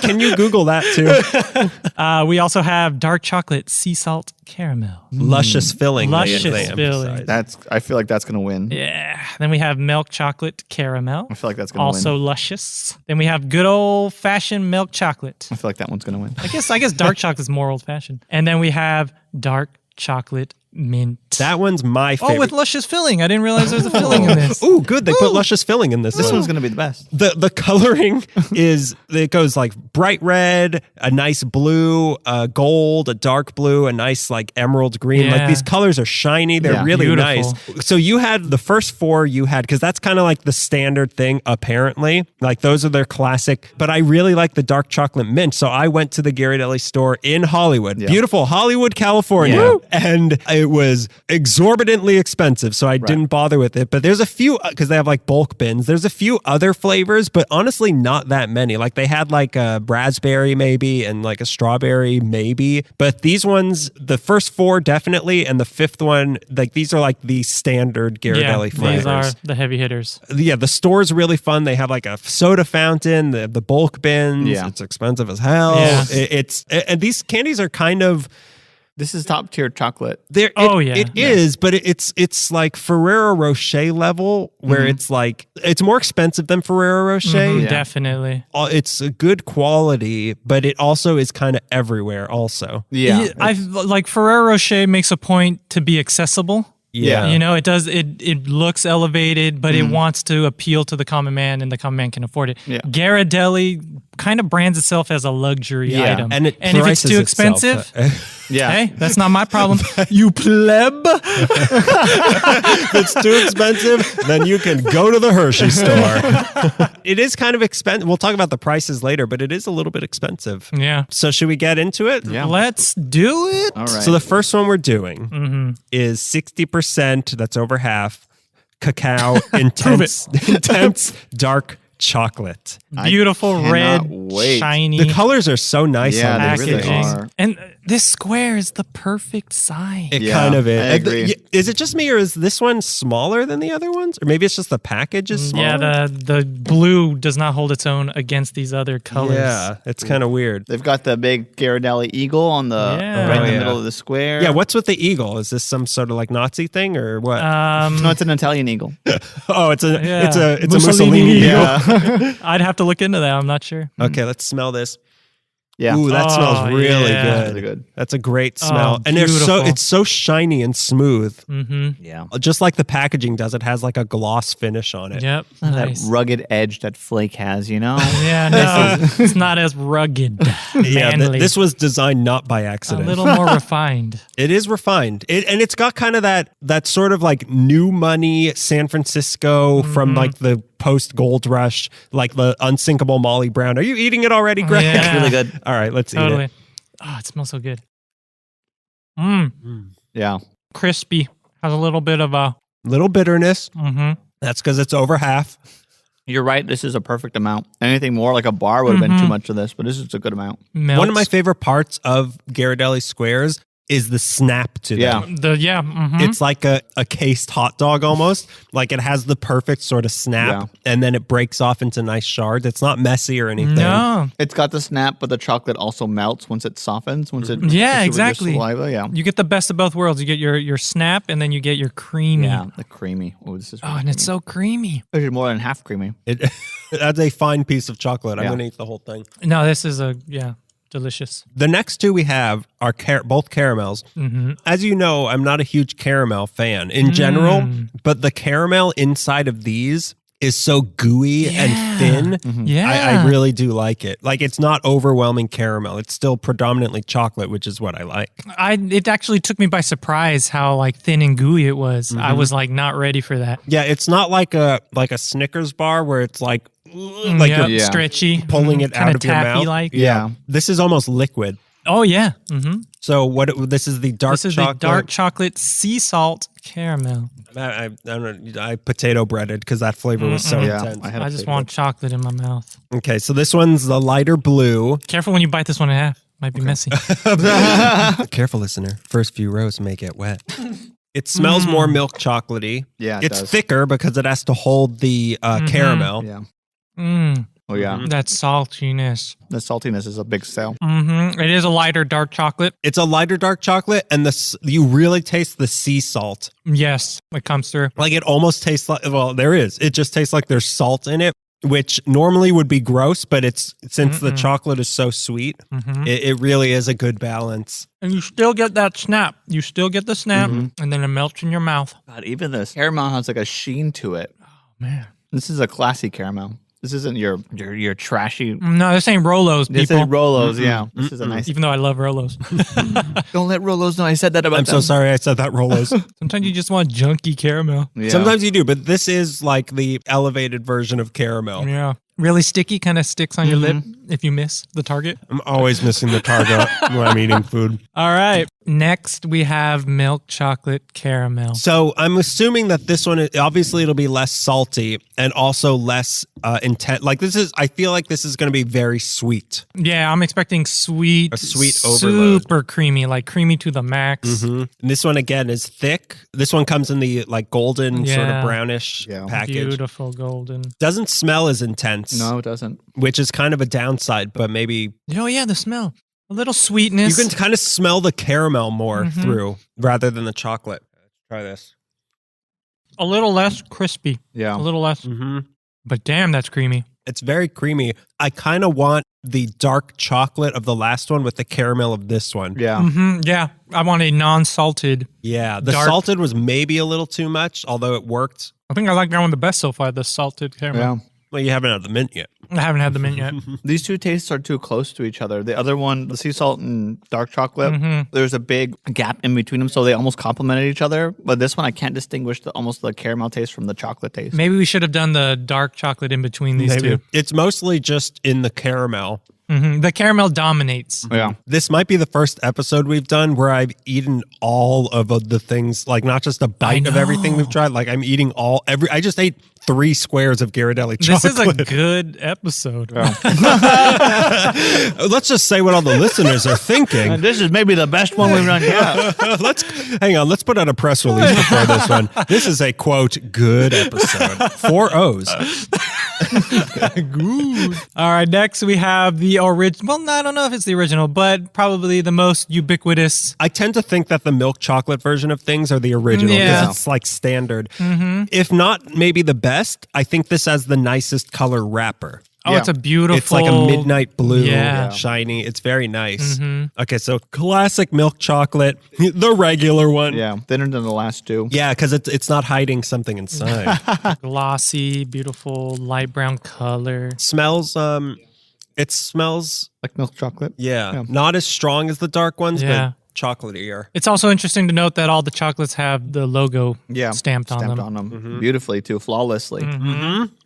A: Can you Google that too?
C: We also have dark chocolate sea salt caramel.
A: Luscious filling.
C: Luscious
A: they
C: filling.
A: emphasize.
B: I feel like that's going to win.
C: Yeah. Then we have milk chocolate caramel.
B: I feel like that's going to
C: Also
B: win.
C: luscious. Then we have good old fashioned milk chocolate.
B: I feel like that one's going to win.
C: I guess dark chocolate is more old fashioned. And then we have dark chocolate mint.
A: That one's my favorite.
C: Oh, with luscious filling. I didn't realize there was a filling in this.
A: Ooh, good. They put luscious filling in this.
B: This one's going to be the best.
A: The coloring it goes like bright red, a nice blue, a gold, a dark blue, a nice like emerald green.
C: Yeah.
A: Like these colors are shiny. They're
B: Yeah.
A: really
C: Beautiful.
A: nice. So you had the first four because that's kind of like the standard thing apparently. Like those are their classic. But I really like the dark chocolate mint. So I went to the Ghirardelli store in Hollywood, beautiful Hollywood, California, and it was exorbitantly expensive. So I didn't bother with it. But there's a few because they have like bulk bins. There's a few other flavors, but honestly, not that many. Like they had like a raspberry maybe and like a strawberry maybe. But these ones, the first four definitely, and the fifth one, like these are like the standard Ghirardelli flavors.
C: These are the heavy hitters.
A: Yeah, the store's really fun. They have like a soda fountain, the bulk bins.
B: Yeah.
A: It's expensive as hell.
C: Yeah.
A: And these candies are kind of.
B: This is top tier chocolate.
A: It is, but it's like Ferrero Rocher level, where it's like it's more expensive than Ferrero Rocher.
C: Definitely.
A: It's a good quality, but it also is kind of everywhere. Also,
C: Like Ferrero Rocher makes a point to be accessible.
A: yeah.
C: You know, it does. It looks elevated, but it wants to appeal to the common man, and the common man can afford it.
B: Yeah.
C: Ghirardelli kind of brands itself as a luxury item,
A: and
C: if it's too expensive, hey, that's not my problem. You pleb.
A: If it's too expensive, then you can go to the Hershey store. It is kind of expensive. We'll talk about the prices later, but it is a little bit expensive.
C: Yeah.
A: So should we get into it?
B: Yeah.
C: Let's do it.
B: All right.
A: So the first one we're doing is 60%, that's over half, cacao, intense dark chocolate.
C: Beautiful
B: cannot
C: red,
B: wait.
C: shiny.
A: The colors are so nice
B: Yeah,
A: on
B: they
A: this
B: really
A: thing.
B: are.
C: And this square is the perfect size.
A: It
B: Yeah,
A: kind of is.
B: I agree.
A: Is it just me, or is this one smaller than the other ones? Or maybe it's just the package is smaller?
C: Yeah, the blue does not hold its own against these other colors.
A: Yeah, it's kind of weird.
B: They've got the big Ghirardelli eagle on the
C: Yeah.
B: right in
A: Oh,
B: the
A: yeah.
B: middle of the square.
A: Yeah, what's with the eagle? Is this some sort of like Nazi thing or what?
B: No, it's an Italian eagle.
A: Oh, it's a
C: Yeah.
A: Mussolini eagle.
B: Yeah.
C: I'd have to look into that. I'm not sure.
A: Okay, let's smell this.
B: Yeah.
A: Ooh, that
C: Oh,
A: smells really
C: yeah.
A: good.
B: Really good.
A: That's a great smell. And
C: beautiful.
A: it's so shiny and smooth.
B: Yeah.
A: Just like the packaging does. It has like a gloss finish on it.
C: Yep. Nice.
B: That rugged edge that Flake has, you know?
C: Yeah, no, it's not as rugged.
A: Yeah,
C: manly.
A: this was designed not by
C: a
A: accident.
C: little more refined.
A: It is refined. And it's got kind of that sort of like new money San Francisco from like the post gold rush, like the unsinkable Molly Brown. Are you eating it already, Greg?
C: Yeah.
B: It's really good.
A: All right, let's eat
C: Totally.
A: it.
C: Oh, it smells so good.
B: Yeah.
C: Crispy. Has a little bit of a.
A: Little bitterness.
C: Mm-hmm.
A: That's because it's over half.
B: You're right. This is a perfect amount. Anything more like a bar would have been too much of this, but this is a good amount.
C: Melts.
A: One of my favorite parts of Ghirardelli Squares is the snap to them. It's like a cased hot dog almost. Like it has the perfect sort of snap and then it breaks off into nice shards. It's not messy or anything.
C: No.
B: It's got the snap, but the chocolate also melts once it softens. Once it
C: exactly.
B: Saliva,
C: You get the best of both worlds. You get your snap and then you get your creamy.
B: Yeah, the creamy. Oh, this is really
C: and it's so creamy.
B: It's more than half creamy.
A: That's a fine piece of chocolate. I'm going to eat the whole thing.
C: No, this is delicious.
A: The next two we have are both caramels. As you know, I'm not a huge caramel fan in general, but the caramel inside of these is so gooey and thin. I really do like it. Like it's not overwhelming caramel. It's still predominantly chocolate, which is what I like.
C: It actually took me by surprise how like thin and gooey it was. I was like not ready for that.
A: Yeah, it's not like a Snickers bar where it's like you're
C: stretchy,
A: pulling it out of your mouth.
C: Like.
B: Yeah.
A: This is almost liquid.
C: Oh yeah.
A: So this is the dark chocolate.
C: The dark chocolate sea salt caramel.
A: I don't know. I potato breaded because that flavor was so intense.
C: I just want chocolate in my mouth.
A: Okay, so this one's the lighter blue.
C: Careful when you bite this one in half. Might be messy.
A: Careful, listener. First few rows may get wet. It smells more milk chocolatey.
B: Yeah,
A: it's thicker because it has to hold the caramel.
B: Yeah. Oh yeah,
C: that saltiness.
B: The saltiness is a big sell.
C: It is a lighter dark chocolate.
A: It's a lighter dark chocolate, and you really taste the sea salt.
C: Yes, it comes through.
A: Like it almost tastes like there is. It just tastes like there's salt in it, which normally would be gross, but since the chocolate is so sweet, it really is a good balance.
C: And you still get that snap. You still get the snap, and then it melts in your mouth.
B: God, even this caramel has like a sheen to it.
C: Oh man,
B: this is a classy caramel. This isn't your trashy.
C: No, this ain't Rolos, people.
B: This is Rolos, yeah. This is a nice.
C: Even though I love Rolos.
B: Don't let Rolos know I said that about them.
A: I'm so sorry I said that, Rolos.
C: Sometimes you just want junky caramel.
B: Yeah.
A: Sometimes you do, but this is like the elevated version of caramel.
C: Yeah. Really sticky, kind of sticks on your lip if you miss the target.
A: I'm always missing the target when I'm eating food.
C: All right. Next, we have milk chocolate caramel.
A: So I'm assuming that this one, obviously it'll be less salty and also less intense. Like I feel like this is going to be very sweet.
C: Yeah, I'm expecting sweet.
A: A sweet overload.
C: Super creamy, like creamy to the max.
A: And this one again is thick. This one comes in the like golden sort of brownish package.
C: Beautiful golden.
A: Doesn't smell as intense.
B: No, it doesn't.
A: Which is kind of a downside, but maybe.
C: Oh yeah, the smell. A little sweetness.
A: You can kind of smell the caramel more through rather than the chocolate. Let's try this.
C: A little less crispy.
B: Yeah.
C: A little less. But damn, that's creamy.
A: It's very creamy. I kind of want the dark chocolate of the last one with the caramel of this one.
B: Yeah.
C: Yeah. I want a non-salted.
A: Yeah. The
C: dark.
A: salted was maybe a little too much, although it worked.
C: I think I like that one the best so far, the salted caramel.
B: Yeah.
A: Well, you haven't had the mint yet.
C: I haven't had the mint yet.
B: These two tastes are too close to each other. The other one, the sea salt and dark chocolate, there's a big gap in between them, so they almost complemented each other. But this one, I can't distinguish almost the caramel taste from the chocolate taste.
C: Maybe we should have done the dark chocolate in between these two.
A: It's mostly just in the caramel.
C: The caramel dominates.
B: Yeah.
A: This might be the first episode we've done where I've eaten all of the things, like not just a bite of everything we've tried. Like I'm eating I just ate 3 squares of Ghirardelli chocolate.
C: This is a good episode.
A: Let's just say what all the listeners are thinking.
B: And this is maybe the best one we've done yet.
A: Let's put out a press release before this one. This is a quote good episode. 4 O's.
C: Good. All right, next we have the original. Well, I don't know if it's the original, but probably the most ubiquitous.
A: I tend to think that the milk chocolate version of things are the original because it's like standard. If not maybe the best, I think this has the nicest color wrapper.
C: Oh, it's a beautiful.
A: It's like a midnight blue,
C: Yeah.
A: shiny. It's very nice. Okay, so classic milk chocolate, the regular one.
B: Yeah, thinner than the last two.
A: Yeah, because it's not hiding something inside.
C: Glossy, beautiful, light brown color.
A: Smells, it smells,
B: Like milk chocolate.
A: not as strong as the dark ones,
C: Yeah.
A: but chocolatier.
C: It's also interesting to note that all the chocolates have the logo stamped on them.
B: Beautifully, too, flawlessly.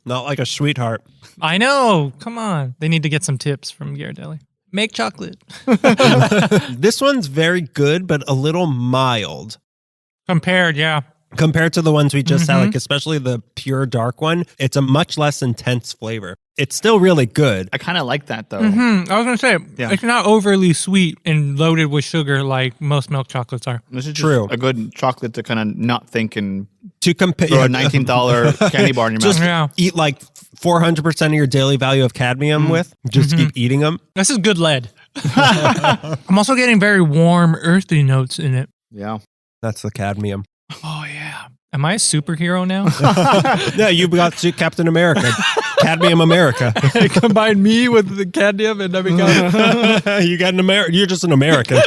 A: Not like a sweetheart.
C: I know. Come on. They need to get some tips from Ghirardelli. Make chocolate.
A: This one's very good, but a little mild.
C: Compared, yeah.
A: Compared to the ones we just had, like especially the pure dark one, it's a much less intense flavor. It's still really good.
B: I kind of like that though.
C: I was going to say, it's not overly sweet and loaded with sugar like most milk chocolates are.
B: This is
A: True.
B: a good chocolate to kind of not think and
A: To compare,
B: throw a $19 candy bar in your
A: just
B: mouth.
A: eat like 400% of your daily value of cadmium with. Just keep eating them.
C: This is good lead. I'm also getting very warm, earthy notes in it.
B: Yeah.
A: That's the cadmium.
C: Oh, yeah. Am I a superhero now?
A: Yeah, you got to Captain America. Cadmium America.
C: Combine me with the cadmium and I become...
A: You got an American. You're just an American.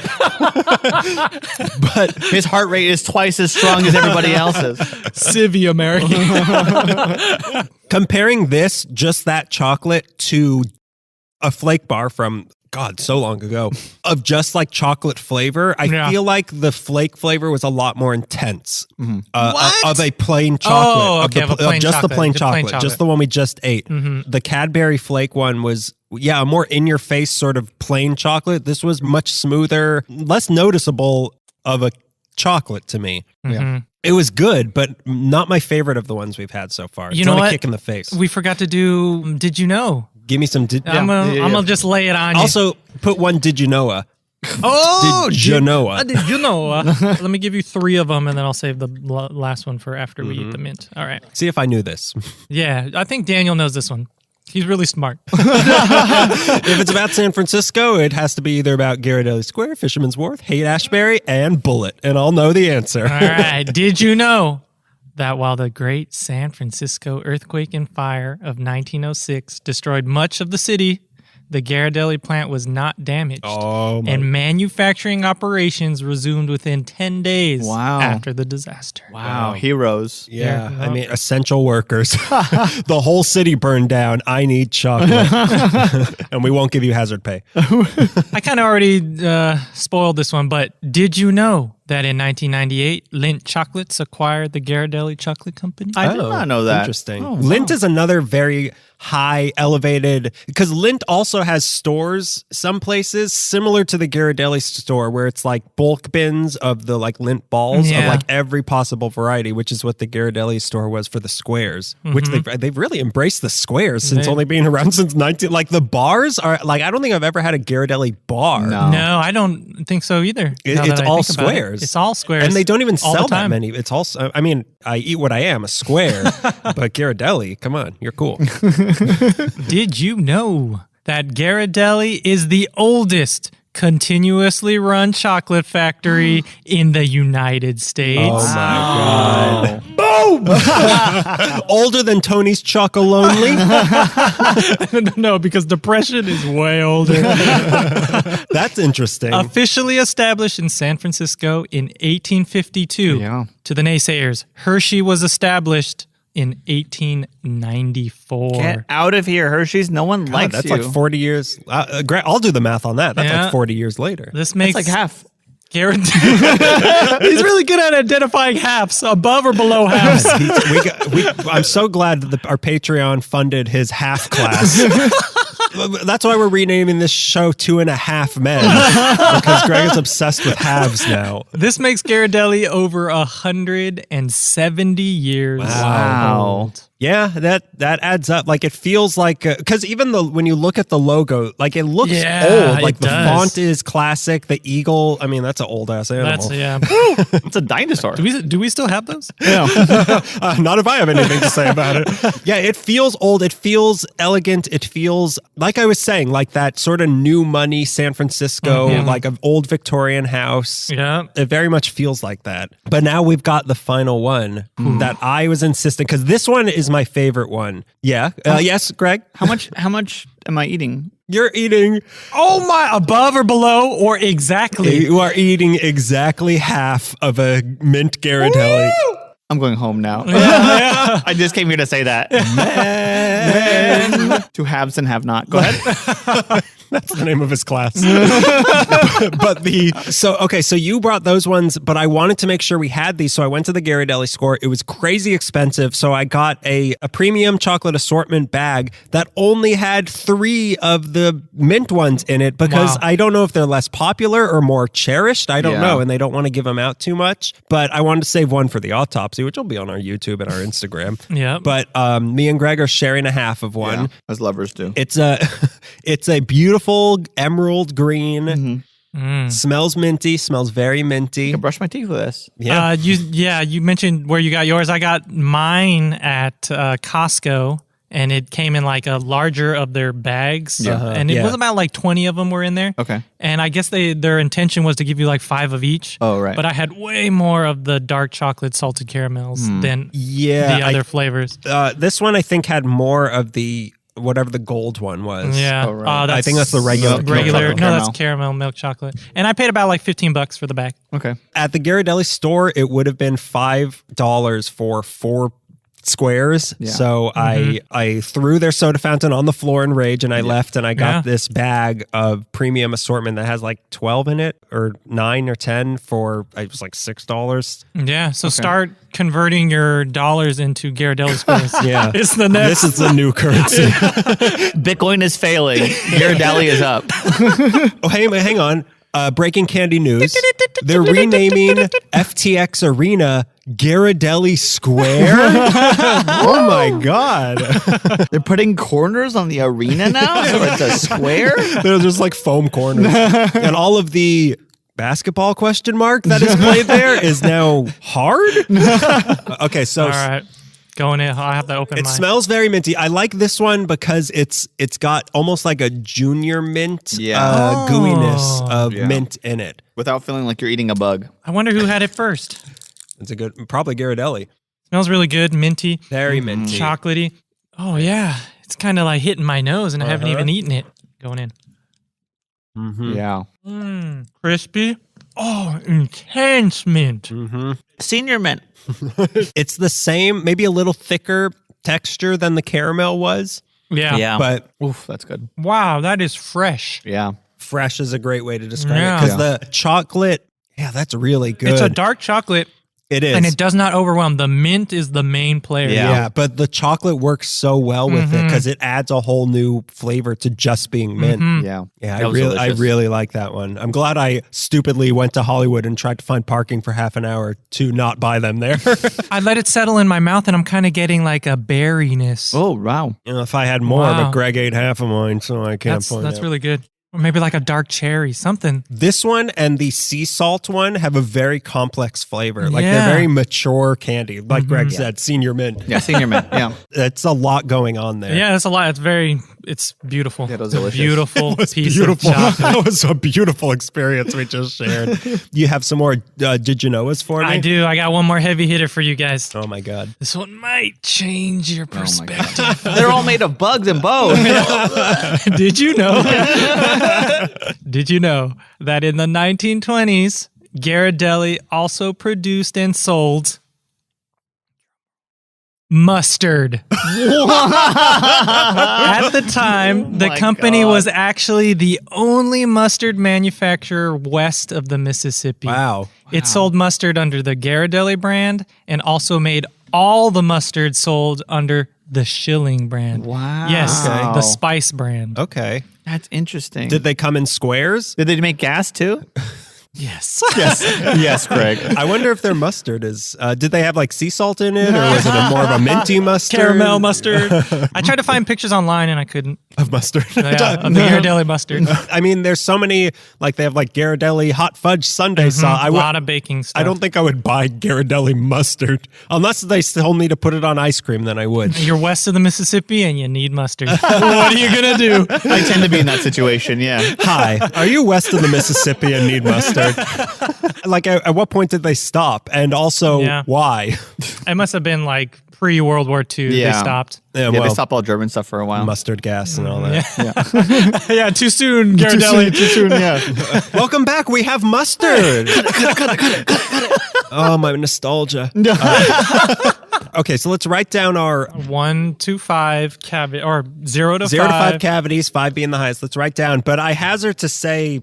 B: But his heart rate is twice as strong as everybody else's.
C: Civvy American.
A: Comparing this, just that chocolate, to a flake bar from, God, so long ago, of just like chocolate flavor, I feel like the flake flavor was a lot more intense of a plain chocolate.
C: Oh, okay,
A: of the plain chocolate, just the one we just ate. The Cadbury flake one was, a more in your face sort of plain chocolate. This was much smoother, less noticeable of a chocolate to me.
B: Yeah.
A: It was good, but not my favorite of the ones we've had so far. It's
C: know
A: not
C: what?
A: a kick in the face.
C: We forgot to do Did You Know?
A: Give me some.
C: I'm gonna just lay it on you.
A: Also, put one Did You Know?
C: Oh,
A: Did you know?
C: Did you know? Let me give you 3 of them, and then I'll save the last one for after we eat the mint. All right.
A: See if I knew this.
C: Yeah, I think Daniel knows this one. He's really smart.
A: If it's about San Francisco, it has to be either about Ghirardelli Square, Fisherman's Wharf, Haight-Ashbury, and Bullitt, and I'll know the answer.
C: All right. Did you know that while the great San Francisco earthquake and fire of 1906 destroyed much of the city, the Ghirardelli plant was not damaged, and manufacturing operations resumed within 10 days after the disaster.
B: Wow. Heroes.
A: Yeah. I mean, essential workers. The whole city burned down. I need chocolate. And we won't give you hazard pay.
C: I kind of already spoiled this one, but did you know that in 1998, Lindt Chocolates acquired the Ghirardelli Chocolate Company?
B: I did not know that.
A: Interesting. Lindt is another very high, elevated, because Lindt also has stores, some places similar to the Ghirardelli store, where it's like bulk bins of the like Lindt balls of like every possible variety, which is what the Ghirardelli store was for the squares, which they've really embraced the squares since only being around since 19. Like the bars are like, I don't think I've ever had a Ghirardelli bar.
C: No, I don't think so either.
A: It's all squares.
C: It's all squares.
A: And they don't even sell that many. It's also, I mean, I eat what I am, a square, but Ghirardelli, come on, you're cool.
C: Did you know that Ghirardelli is the oldest continuously run chocolate factory in the United States?
A: Oh my God. Boom! Older than Tony's Chocolonely?
C: No, because depression is way older.
A: That's interesting.
C: Officially established in San Francisco in 1852. To the naysayers, Hershey was established in 1894.
B: Get out of here, Hershey's. No one likes
A: that's
B: you.
A: Like 40 years. I'll do the math on that. That's like 40 years later.
C: This makes
B: like half.
C: He's really good at identifying halves, above or below halves.
A: I'm so glad that our Patreon funded his half class. That's why we're renaming this show 2.5 Men, because Greg is obsessed with halves now.
C: This makes Ghirardelli over 170 years old.
A: Yeah, that adds up. Like it feels like, because even when you look at the logo, like it looks old. Like the font is classic. The eagle, I mean, that's an old ass animal.
B: It's a dinosaur.
C: Do we still have those?
A: Yeah. Not if I have anything to say about it. Yeah, it feels old. It feels elegant. It feels, like I was saying, like that sort of new money San Francisco, like an old Victorian house.
C: Yeah.
A: It very much feels like that. But now we've got the final one that I was insisting, because this one is my favorite one. Yeah. Yes, Greg?
B: How much am I eating?
A: You're eating...
C: Oh my, above or below or exactly?
A: You are eating exactly half of a mint Ghirardelli.
B: I'm going home now. I just came here to say that. To haves and have not. Go ahead.
A: That's the name of his class. So you brought those ones, but I wanted to make sure we had these. So I went to the Ghirardelli store. It was crazy expensive. So I got a premium chocolate assortment bag that only had 3 of the mint ones in it because I don't know if they're less popular or more cherished. I don't know. And they don't want to give them out too much. But I wanted to save one for the autopsy, which will be on our YouTube and our Instagram.
C: Yeah.
A: But me and Greg are sharing a half of one.
B: Yeah, as lovers do.
A: It's a beautiful emerald green. Smells minty. Smells very minty.
B: I can brush my teeth with this.
A: Yeah.
C: You mentioned where you got yours. I got mine at Costco, and it came in like a larger of their bags. And it was about like 20 of them were in there.
B: Okay.
C: And I guess their intention was to give you like 5 of each.
B: Oh, right.
C: But I had way more of the dark chocolate salted caramels than the other flavors.
A: This one I think had more of the whatever the gold one was.
C: Yeah.
B: Oh, right.
A: I think that's the regular.
C: That's caramel milk chocolate. And I paid about like $15 for the bag.
B: Okay.
A: At the Ghirardelli store, it would have been $5 for 4 squares. Yeah. So I threw their soda fountain on the floor in rage, and I left, and I got this bag of premium assortment that has like 12 in it, or 9 or 10 for, it was like $6.
C: Yeah. So start converting your dollars into Ghirardelli squares.
A: Yeah.
C: It's the next.
A: This is the new currency.
B: Bitcoin is failing. Ghirardelli is up.
A: Oh, hang on. Breaking candy news. They're renaming FTX Arena Ghirardelli Square. Oh my God.
B: They're putting corners on the arena now? So it's a square?
A: They're just like foam corners. And all of the basketball question mark that is played there is now hard. Okay, so
C: all right. Going in, I have to open.
A: It smells very minty. I like this one because it's got almost like a junior mint gooiness of mint in it.
B: Without feeling like you're eating a bug.
C: I wonder who had it first.
A: It's a good, probably Ghirardelli.
C: Smells really good, minty.
A: Very minty.
C: Chocolatey. Oh, yeah. It's kind of like hitting my nose, and I haven't even eaten it. Going in.
B: Yeah.
C: Crispy. Oh, intense mint.
B: Senior mint.
A: It's the same, maybe a little thicker texture than the caramel was.
C: Yeah.
A: But
B: Oof, that's good.
C: Wow, that is fresh.
B: Yeah.
A: Fresh is a great way to describe it. Because the chocolate, that's really good.
C: It's a dark chocolate.
A: It is.
C: And it does not overwhelm. The mint is the main player.
A: Yeah, but the chocolate works so well with it because it adds a whole new flavor to just being mint.
B: Yeah.
A: Yeah, I really like that one. I'm glad I stupidly went to Hollywood and tried to find parking for half an hour to not buy them there.
C: I let it settle in my mouth, and I'm kind of getting like a berryness.
B: Oh, wow.
A: If I had more, but Greg ate half of mine, so I can't find it.
C: That's really good. Or maybe like a dark cherry, something.
A: This one and the sea salt one have a very complex flavor. Like they're very mature candy. Like Greg said, senior mint.
B: Yeah, senior mint. Yeah.
A: It's a lot going on there.
C: Yeah, it's a lot. It's beautiful.
B: Yeah, it was delicious.
C: Beautiful piece of chocolate.
A: That was a beautiful experience we just shared. You have some more Did You Know Us for me?
C: I do. I got one more heavy hitter for you guys.
A: Oh my God.
C: This one might change your perspective.
B: They're all made of bugs and bones.
C: Did you know? Did you know that in the 1920s, Ghirardelli also produced and sold mustard? At the time, the company was actually the only mustard manufacturer west of the Mississippi.
A: Wow.
C: It sold mustard under the Ghirardelli brand and also made all the mustard sold under the Schilling brand.
B: Wow.
C: Yes, the Spice brand.
A: Okay.
B: That's interesting.
A: Did they come in squares?
B: Did they make gas too?
C: Yes.
B: Yes, Craig.
A: I wonder if their mustard is, did they have like sea salt in it, or was it more of a minty mustard?
C: Caramel mustard. I tried to find pictures online and I couldn't.
A: Of mustard.
C: Of the Ghirardelli mustard.
A: I mean, there's so many, like they have like Ghirardelli hot fudge sundae sauce.
C: A lot of baking stuff.
A: I don't think I would buy Ghirardelli mustard unless they still need to put it on ice cream. Then I would.
C: You're west of the Mississippi and you need mustard. What are you gonna do?
B: I tend to be in that situation. Yeah.
A: Hi, are you west of the Mississippi and need mustard? Like, at what point did they stop? And also, why?
C: It must have been like pre-World War II. They stopped.
B: Yeah, they stopped all German stuff for a while.
A: Mustard gas and all that.
C: Yeah, too soon, Ghirardelli.
B: Too soon, yeah.
A: Welcome back. We have mustard. Cut it. Oh, my nostalgia. Okay, so let's write down our
C: 1 to 5 cavity, or 0 to
A: 0 to
C: 5.
A: 5 cavities, 5 being the highest. Let's write down. But I hazard to say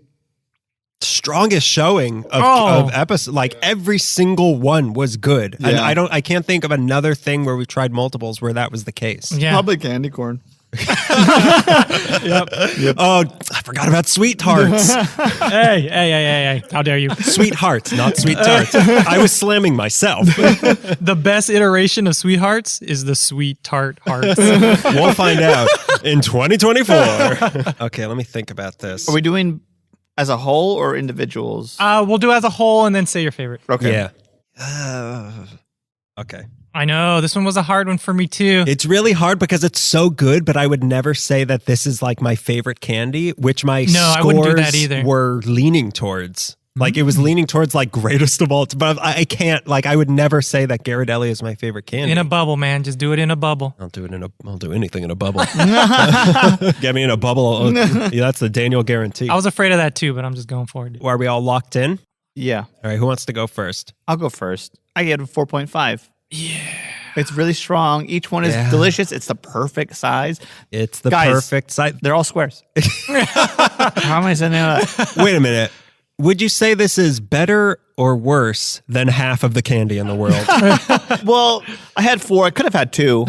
A: strongest showing of episode. Like every single one was good. And I can't think of another thing where we've tried multiples where that was the case.
C: Yeah.
B: Probably candy corn.
C: Yep.
A: Oh, I forgot about sweet tarts.
C: Hey. How dare you?
A: Sweet hearts, not sweet tarts. I was slamming myself.
C: The best iteration of Sweethearts is the Sweet Tart Hearts.
A: We'll find out in 2024. Okay, let me think about this.
B: Are we doing as a whole or individuals?
C: We'll do as a whole and then say your favorite.
B: Okay.
A: Yeah. Okay.
C: I know, this one was a hard one for me too.
A: It's really hard because it's so good, but I would never say that this is like my favorite candy, which my
C: I wouldn't do that
A: scores
C: either.
A: were leaning towards. Like it was leaning towards like greatest of all, but I can't, like I would never say that Ghirardelli is my favorite candy.
C: In a bubble, man. Just do it in a bubble.
A: I'll do anything in a bubble. Get me in a bubble. Yeah, that's the Daniel guarantee.
C: I was afraid of that too, but I'm just going for it.
A: Are we all locked in?
B: Yeah.
A: All right, who wants to go first?
B: I'll go first. I get a 4.5. Yeah. It's really strong. Each one is delicious. It's the perfect size.
A: It's the
B: Guys,
A: perfect size.
B: They're all squares. How am I saying that?
A: Wait a minute. Would you say this is better or worse than half of the candy in the world?
B: Well, I had 4. I could have had 2.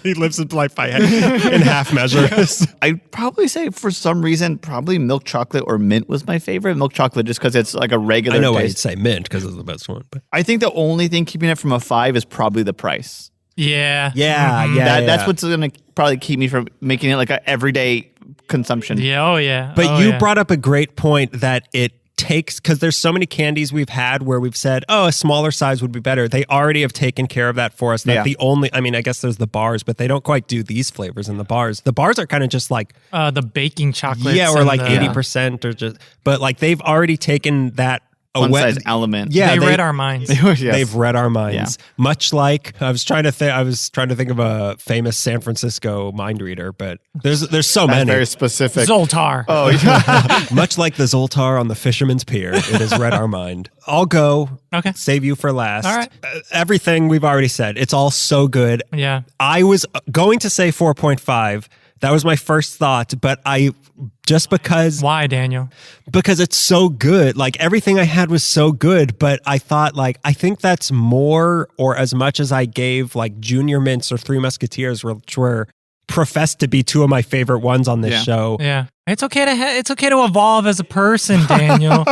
A: He lives in life in half measures.
B: I'd probably say for some reason, probably milk chocolate or mint was my favorite. Milk chocolate just because it's like a regular
A: I know why you'd
B: taste.
A: say mint because it's the best one. But
B: I think the only thing keeping it from a 5 is probably the price.
C: Yeah.
B: That's what's going to probably keep me from making it like an everyday consumption.
C: Yeah. Oh, yeah.
A: But you brought up a great point that it takes, because there's so many candies we've had where we've said, oh, a smaller size would be better. They already have taken care of that for us. That the only, I mean, I guess there's the bars, but they don't quite do these flavors in the bars. The bars are kind of just like
C: the baking chocolates.
A: Yeah, or like 80% or just, but like they've already taken that
B: One size element.
A: Yeah,
C: they read our minds.
A: They've read our minds. Yeah. Much like I was trying to think of a famous San Francisco mind reader, but there's so many.
B: Very specific.
C: Zoltar.
B: Oh, yeah.
A: Much like the Zoltar on the Fisherman's Pier, it has read our mind. I'll go.
C: Okay.
A: Save you for last.
C: All right.
A: Everything we've already said. It's all so good.
C: Yeah.
A: I was going to say 4.5. That was my first thought, but because...
C: Why, Daniel?
A: Because it's so good. Like everything I had was so good, but I thought I think that's more or as much as I gave like Junior Mints or Three Musketeers, which were professed to be 2 of my favorite ones on this show.
C: Yeah. It's okay to evolve as a person, Daniel.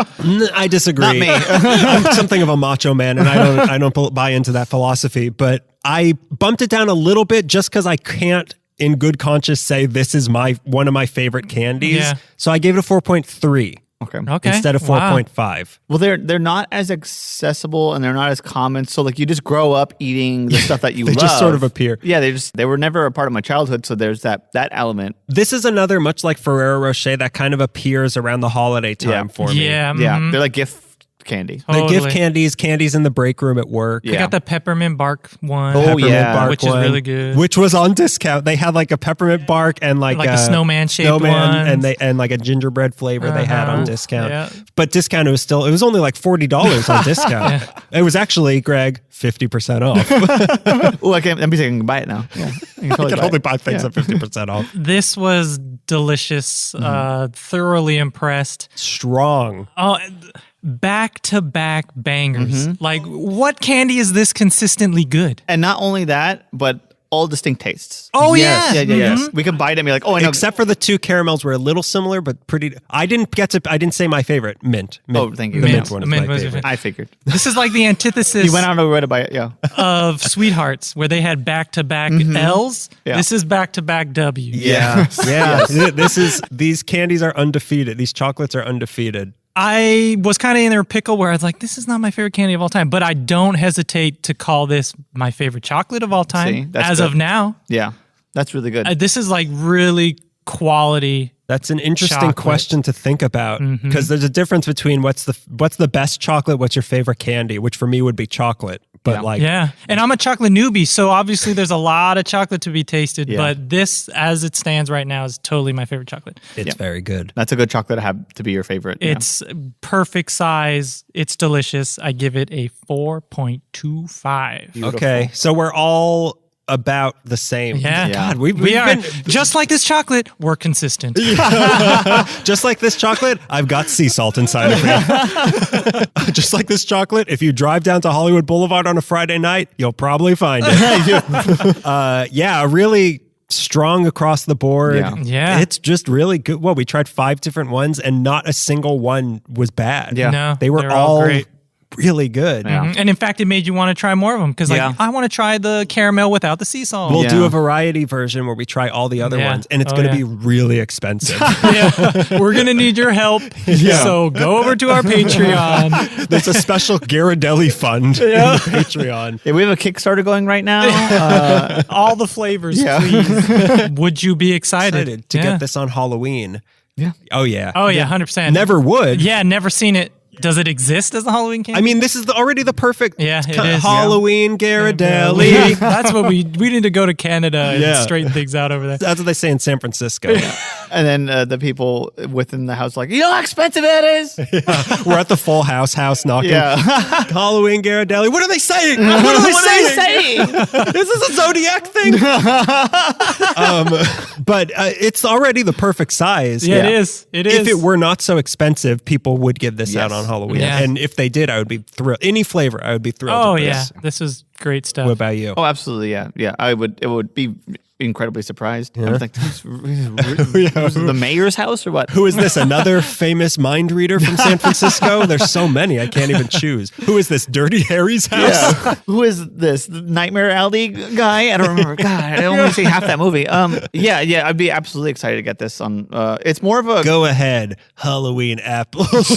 A: I disagree.
B: Not me.
A: I'm something of a macho man, and I don't buy into that philosophy, but I bumped it down a little bit just because I can't in good conscience say this is one of my favorite candies.
C: Yeah.
A: So I gave it a 4.3.
B: Okay.
A: Instead of 4.5.
B: Well, they're not as accessible and they're not as common. So like you just grow up eating the stuff that you
A: They
B: love.
A: just sort of appear.
B: Yeah, they were never a part of my childhood. So there's that element.
A: This is another, much like Ferrero Rocher, that kind of appears around the holiday time for me.
C: Yeah.
B: Yeah, they're like gift candy.
A: They give candies in the break room at work.
C: I got the peppermint bark one.
A: Bark
C: which
A: one,
C: is really good.
A: Which was on discount. They had like a peppermint bark and like
C: a snowman shaped one,
A: and like a gingerbread flavor they had on discount.
C: Yeah.
A: But discount it was only like $40 on discount. It was actually, Greg, 50% off.
B: Oh, I can buy it now. Yeah,
A: I can only buy things at 50% off.
C: This was delicious. Thoroughly impressed.
A: Strong.
C: Oh, back-to-back bangers. Like, what candy is this consistently good?
B: And not only that, but all distinct tastes.
C: Oh,
A: Yes.
C: yeah.
B: Yes. We can bite it and be like, oh, I know.
A: Except for the 2 caramels were a little similar, but pretty. I didn't say my favorite. Mint.
B: Oh, thank you.
A: The
B: Mint.
A: mint one is
C: Mint
A: my
C: was your
A: favorite.
B: I figured.
C: This is like the antithesis
B: You went out of the way to buy it, yeah.
C: of Sweethearts, where they had back-to-back L's.
B: Yeah.
C: This is back-to-back W.
A: Yeah. These candies are undefeated. These chocolates are undefeated.
C: I was kind of in a pickle where I was like, this is not my favorite candy of all time, but I don't hesitate to call this my favorite chocolate of all time.
B: See, that's
C: as
B: good.
C: of now.
B: Yeah, that's really good.
C: This is like really quality.
A: That's an interesting
C: Chocolate.
A: question to think about, because there's a difference between what's the best chocolate, what's your favorite candy, which for me would be chocolate. but like,
C: yeah. And I'm a chocolate newbie, so obviously there's a lot of chocolate to be tasted.
B: Yeah.
C: But this, as it stands right now, is totally my favorite chocolate.
A: it's very good.
B: That's a good chocolate to have to be your favorite.
C: It's perfect size. It's delicious. I give it a 4.25.
A: Okay, so we're all about the same.
C: Yeah.
A: God, we've
C: We are
A: been
C: just like this chocolate. We're consistent.
A: just like this chocolate. I've got sea salt inside of me. Just like this chocolate. If you drive down to Hollywood Boulevard on a Friday night, you'll probably find it. Yeah, really strong across the board.
C: Yeah.
A: It's just really good. Well, we tried 5 different ones, and not a single one was bad.
B: Yeah.
C: No,
A: they were
C: they're
A: all
C: great.
A: really good.
C: Mhm. And in fact, it made you want to try more of them because,
B: Yeah.
C: I want to try the caramel without the sea salt.
A: We'll do
B: Yeah.
A: a variety version where we try all the other
C: Yeah.
A: ones, and it's
C: Oh,
A: going to
C: yeah.
A: be really expensive.
C: Yeah. We're gonna need your help. So go over to our Patreon.
A: There's a special Ghirardelli fund in the Patreon.
B: Yeah, we have a Kickstarter going right now.
C: All the flavors,
B: Yeah.
C: please. Would you be excited
A: Excited to get this on Halloween.
B: Yeah.
A: Oh, yeah.
C: Oh yeah, 100%.
A: Never would.
C: Yeah, never seen it. Does it exist as a Halloween candy?
A: I mean, this is already the perfect
C: Yeah, it is.
A: Halloween Ghirardelli.
C: Yeah, that's what we need to go to Canada and
A: Yeah.
C: straighten things out over there.
A: That's what they say in San Francisco.
B: And then the people within the house like, you know how expensive it is?
A: We're at the Full House knocking.
B: Yeah.
A: Halloween Ghirardelli. What are they saying? What are they saying? Is this a Zodiac thing? But it's already the perfect size.
C: Yeah, it is. It is.
A: If it were not so expensive, people would give this out
B: Yes.
A: on Halloween.
C: Yeah.
A: And if they did, I would be thrilled. Any flavor, I would be thrilled
C: Oh
A: with
C: yeah,
A: this.
C: this is great stuff.
A: What about you?
B: Oh, absolutely. Yeah. Yeah. It would be incredibly surprised. I would think, who's the mayor's house or what?
A: Who is this? Another famous mind reader from San Francisco? There's so many, I can't even choose. Who is this? Dirty Harry's house?
B: Yeah. Who is this? The Nightmare Alley guy? I don't remember. God, I only see half that movie. Yeah, I'd be absolutely excited to get this on. It's more of a
A: Go ahead, Halloween apples.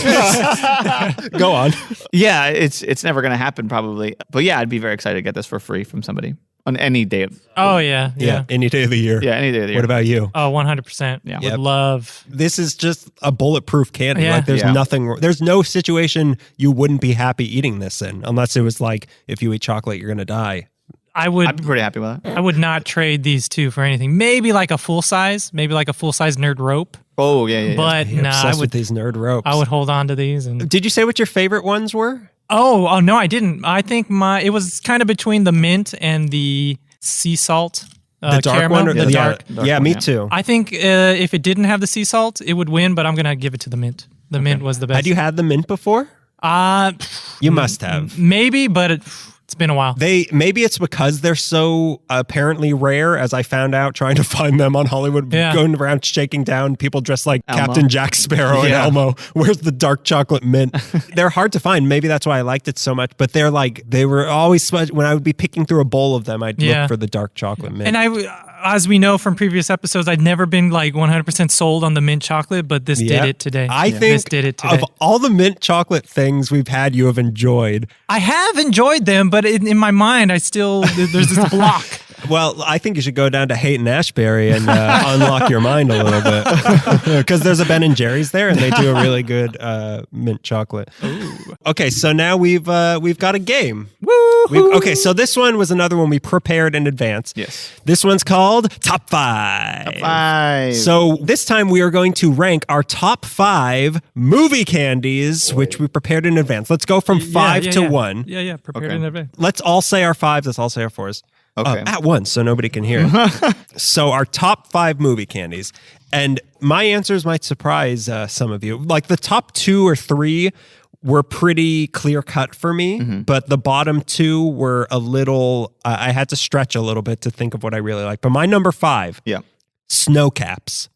A: Go on.
B: yeah. It's never gonna happen probably, but yeah, I'd be very excited to get this for free from somebody on any day.
C: Oh yeah,
A: Yeah, any day of the year.
B: Yeah, any day of the year.
A: What about you?
C: Oh, 100%.
B: Yeah.
C: Would
A: Yep.
C: love.
A: This is just a bulletproof candy.
C: Yeah.
A: Like there's
B: Yeah.
A: nothing, there's no situation you wouldn't be happy eating this in, unless it was like, if you eat chocolate, you're going to die.
B: I'd
C: I'd
B: be pretty happy with that.
C: I would not trade these two for anything. Maybe like a full size nerd rope.
B: Oh yeah.
C: But
A: You're
C: nah,
A: obsessed with these nerd ropes.
C: I would hold on to these. And
A: Did you say what your favorite ones were?
C: oh no, I didn't. I think it was kind of between the mint and the sea salt.
A: The dark
C: caramel,
A: one? Or,
C: the dark.
A: Yeah,
B: one,
A: me
B: yeah.
A: too.
C: I think if it didn't have the sea salt, it would win. But I'm gonna give it to the mint. The mint was the best.
A: Had you had the mint before? You must have.
C: Maybe, but it's been a while.
A: Maybe it's because they're so apparently rare, as I found out trying to find them on Hollywood,
C: Yeah.
A: going around shaking down people dressed like
B: Elmo.
A: Captain Jack Sparrow and
B: Yeah.
A: Elmo. Where's the dark chocolate mint? They're hard to find. Maybe that's why I liked it so much. But they were always, when I would be picking through a bowl of them, I'd
C: Yeah.
A: look for the dark chocolate mint.
C: And as we know from previous episodes, I'd never been like 100% sold on the mint chocolate, but this
A: Yeah.
C: did it today.
A: I
C: This
A: think
C: did it today.
A: of all the mint chocolate things we've had, you have enjoyed.
C: I have enjoyed them, but in my mind, there's this block.
A: Well, I think you should go down to Haight and Ashbury and unlock your mind a little bit, because there's a Ben and Jerry's there, and they do a really good mint chocolate. Ooh. Okay, so now we've got a game.
C: Woo!
A: Okay, so this one was another one we prepared in advance.
B: Yes.
A: This one's called Top 5.
B: 5.
A: So this time we are going to rank our top 5 movie candies, which we prepared in advance. Let's go from 5 to 1.
C: Yeah, prepared
B: Okay.
C: in advance.
A: Let's all say our 5s. Let's all say our 4s.
B: Okay.
A: At once, so nobody can hear it. So our top 5 movie candies. And my answers might surprise some of you. Like the top 2 or 3 were pretty clear cut for me, but the bottom 2 were a little, I had to stretch a little bit to think of what I really like. But my number 5,
B: Yeah.
A: snow caps.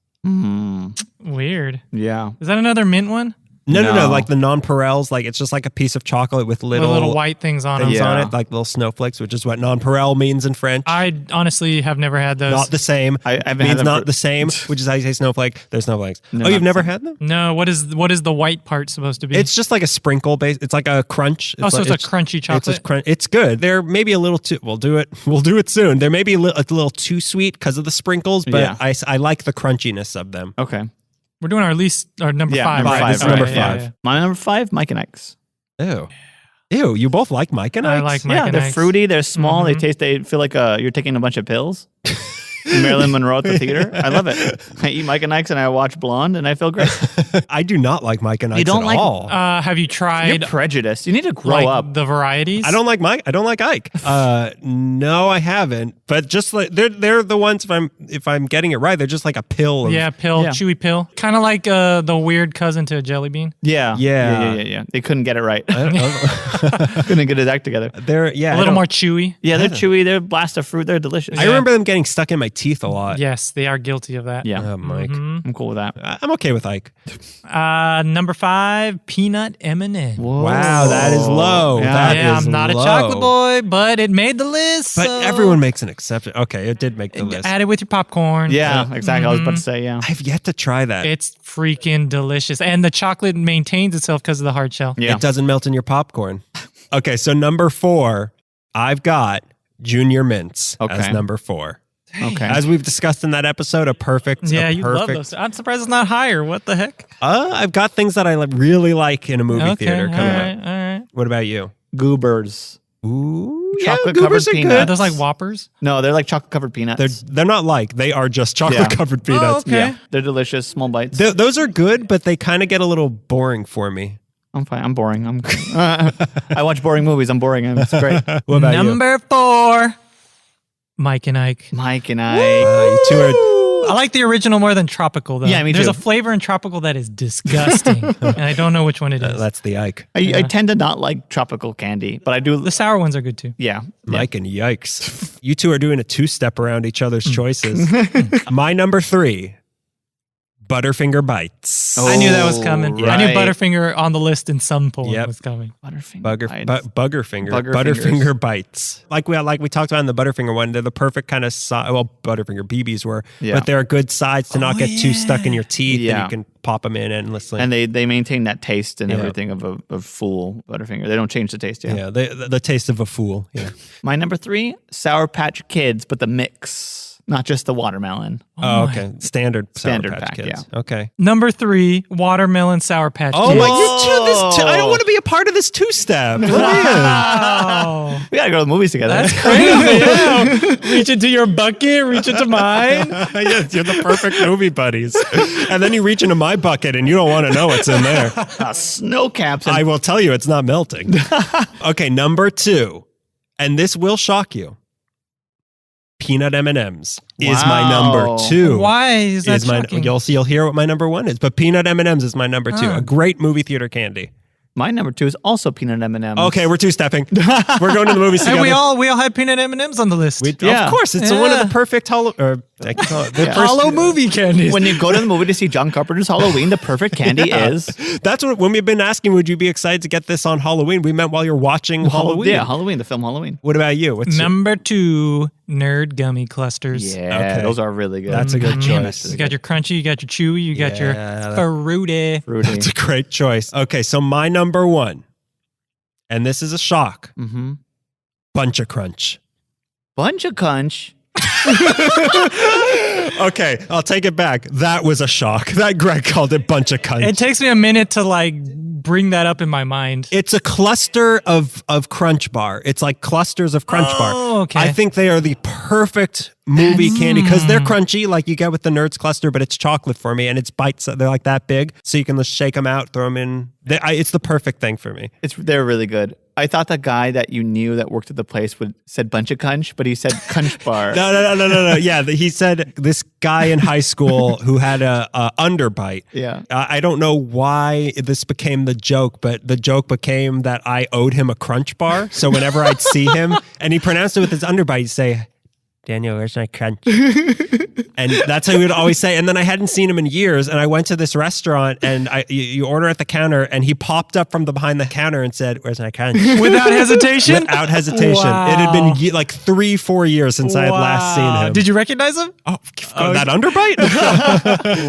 C: Weird.
B: Yeah.
C: Is that another mint one?
A: No,
B: No.
A: like the nonpareils, like it's just like a piece of chocolate with
C: With
A: little,
C: little white things on them.
A: things on
B: Yeah.
A: it, like little snowflakes, which is what nonpareil means in French.
C: I honestly have never had those.
A: Not the same.
B: I haven't
A: means
B: had them
A: not
B: for-
A: the same, which is how you say snowflake. They're snowflakes.
B: No,
A: Oh, you've
B: not
A: never
B: the
A: had them?
C: No, what is the white part supposed to be?
A: It's just like a sprinkle base. It's like a crunch.
C: so
A: like,
C: it's a crunchy chocolate.
A: It's good. They're maybe a little too. We'll do it soon. They're maybe a little too sweet because of the sprinkles, but
B: Yeah.
A: I like the crunchiness of them.
B: Okay.
C: We're doing our number
B: Yeah,
C: 5.
B: number
C: right?
B: five.
A: This is number
B: right,
A: 5.
B: My number 5, Mike and Ike's.
A: Oh, Ew, you both like Mike and
C: I
A: Ike's?
C: like Mike
B: Yeah,
C: and
B: they're
C: Ike's.
B: fruity. They're small. They feel like you're taking a bunch of pills. Marilyn Monroe at the theater. I love it. I eat Mike and Ike's and I watch Blonde and I feel great.
A: I do not like Mike and Ike's
B: don't
A: at
B: like-
A: all.
C: Have you
B: You're
C: tried
B: prejudiced. You need to grow
C: like
B: up.
C: the varieties?
A: I don't like Mike. I don't like Ike. No, I haven't. But just like they're the ones. If I'm getting it right, they're just like a pill.
C: Yeah,
B: Yeah.
C: chewy pill. Kind of like the weird cousin to a jelly bean.
A: Yeah.
B: They couldn't get it right. Couldn't get his act together.
A: They're
C: A little more chewy.
B: Yeah, they're chewy. They're blast of fruit. They're delicious.
A: I remember them getting stuck in my teeth a lot.
C: Yes, they are guilty of that.
B: Yeah,
A: Oh, Mike.
B: I'm cool with that.
A: I'm okay with Ike.
C: Number 5, peanut M&M.
A: Wow, that is low.
B: Yeah.
A: That
C: Yeah,
A: is
C: I'm not
A: low.
C: a chocolate boy, but it made the list.
A: But
C: so
A: everyone makes an exception. Okay, it did make the list.
C: add it with your popcorn.
B: Yeah, exactly. I was about to say, yeah.
A: I've yet to try that.
C: It's freaking delicious. And the chocolate maintains itself because of the hard shell.
B: Yeah.
A: It doesn't melt in your popcorn. Okay, so number 4, I've got Junior Mints as
B: Okay.
A: number 4.
B: Okay.
A: As we've discussed in that episode, a perfect.
C: Yeah,
A: a
C: you love
A: perfect,
C: those. I'm surprised it's not higher. What the heck?
A: I've got things that I really like in a movie theater
C: all
A: coming
C: right,
A: up.
C: all right.
A: What about you?
B: Goobers.
A: Ooh,
B: Chocolate
A: yeah,
B: covered
A: Goobers are
B: peanuts.
A: good.
C: Are those like Whoppers?
B: No, they're like chocolate covered peanuts.
A: They're not like, they are just chocolate
B: Yeah.
A: covered
C: Oh,
A: peanuts.
C: okay.
B: Yeah, they're delicious. Small bites.
A: Those are good, but they kind of get a little boring for me.
B: I'm fine. I'm boring. I watch boring movies. I'm boring. It's great.
A: What about you?
C: Number 4, Mike and Ike.
B: Mike and I.
A: You two are.
C: I like the original more than tropical, though.
B: Yeah, me
C: There's
B: too.
C: a flavor in tropical that is disgusting, and I don't know which one it is.
A: That's the Ike.
B: I tend to not like tropical candy, but I do.
C: The sour ones are good too.
B: Yeah.
A: Mike and yikes. You two are doing a 2-step around each other's choices. My number 3, Butterfinger Bites.
B: Oh,
C: I knew that was coming. I knew
B: right.
C: Butterfinger on the list in some form
A: Yep.
C: was coming.
B: Butterfinger.
A: Buggerfinger.
B: Buggerfingers.
A: Butterfinger Bites. Like we talked about in the Butterfinger one, they're the perfect kind of size. Well, Butterfinger BBs were,
B: Yeah.
A: but they're a good size to not get too stuck in your teeth,
B: Yeah.
A: and you can pop them in endlessly.
B: And they maintain that taste and
A: Yeah.
B: everything of full Butterfinger. They don't change the taste.
A: yeah, the taste of a fool. Yeah.
B: My number 3, Sour Patch Kids, but the mix, not just the watermelon.
A: Oh, okay. Standard Sour
B: Standard
A: Patch
B: pack,
A: Kids. Okay.
C: Number 3, watermelon sour patch.
A: Oh
C: Kids.
A: my! I don't want to be a part of this 2-step.
C: Wow.
B: We gotta go to the movies together.
C: That's crazy. Yeah. Reach into your bucket, reach into mine.
A: Yes, you're the perfect movie buddies. And then you reach into my bucket and you don't want to know what's in there.
B: Snow caps.
A: I will tell you it's not melting. Okay, number 2. And this will shock you. Peanut M&Ms is my
B: Wow.
A: number 2.
C: Why is that shocking?
A: You'll hear what my number 1 is, but peanut M&Ms is my number 2.
C: Huh.
A: A great movie theater candy.
B: My number 2 is also peanut M&Ms.
A: Okay, we're 2-stepping. We're going to the movies together.
C: And we all had peanut M&Ms on the list.
B: Yeah.
A: Of course, it's one of
C: Yeah.
A: the perfect I can call it the first-
C: Hollow movie candies.
B: When you go to the movie to see John Carpenter's Halloween, the perfect candy is
A: That's when we've been asking, would you be excited to get this on Halloween? We meant while you're watching Halloween.
B: Yeah, Halloween, the film Halloween.
A: What about you? What's
C: Number 2, nerd gummy clusters.
B: Yeah,
A: Okay.
B: those are really good.
A: That's a good choice.
C: You got your crunchy, you got your chewy, you got your
A: Yeah.
C: fruity.
B: Fruity.
A: That's a great choice. Okay, so my number 1, and this is a shock,
B: Mm-hmm.
A: Bunch of Crunch.
B: Bunch of Crunch.
A: Okay, I'll take it back. That was a shock. That Greg called it Bunch of Crunch.
C: It takes me a minute to like bring that up in my mind.
A: It's a cluster of Crunch Bar. It's like clusters of Crunch Bar.
C: Oh, okay.
A: I think they are the perfect movie candy because they're crunchy, like you get with the Nerds cluster, but it's chocolate for me, and it's bites. They're like that big, so you can just shake them out, throw them in. It's the perfect thing for me.
B: They're really good. I thought the guy that you knew that worked at the place said bunch of Crunch, but he said Crunch Bar.
A: No. Yeah, he said this guy in high school who had a underbite.
B: Yeah.
A: I don't know why this became the joke, but the joke became that I owed him a Crunch Bar. So whenever I'd see him, and he pronounced it with his underbite, he'd say, "Daniel, where's my crunch?" And that's how he would always say. And then I hadn't seen him in years, and I went to this restaurant, and you order at the counter, and he popped up from behind the counter and said, "Where's my crunch?"
C: Without hesitation?
A: Without hesitation.
C: Wow.
A: It had been like 3-4 years since I had last seen him.
C: Did you recognize him?
A: Oh, that underbite?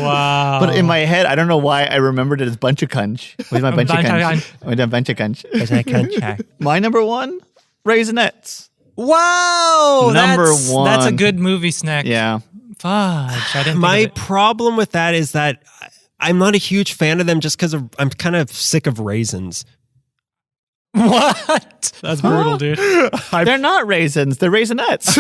C: Wow.
B: But in my head, I don't know why I remembered it as bunch of Crunch. Where's my bunch of Crunch? Where's my bunch of Crunch?
A: Where's my crunch?
B: My number 1, Raisinets.
C: Wow.
B: Number
C: That's a
B: 1.
C: good movie snack.
B: Yeah.
C: Fudge. I didn't
A: My
C: think of it.
A: problem with that is that I'm not a huge fan of them just because I'm kind of sick of raisins.
C: What? That's brutal, dude.
B: They're not raisins. They're Raisinets.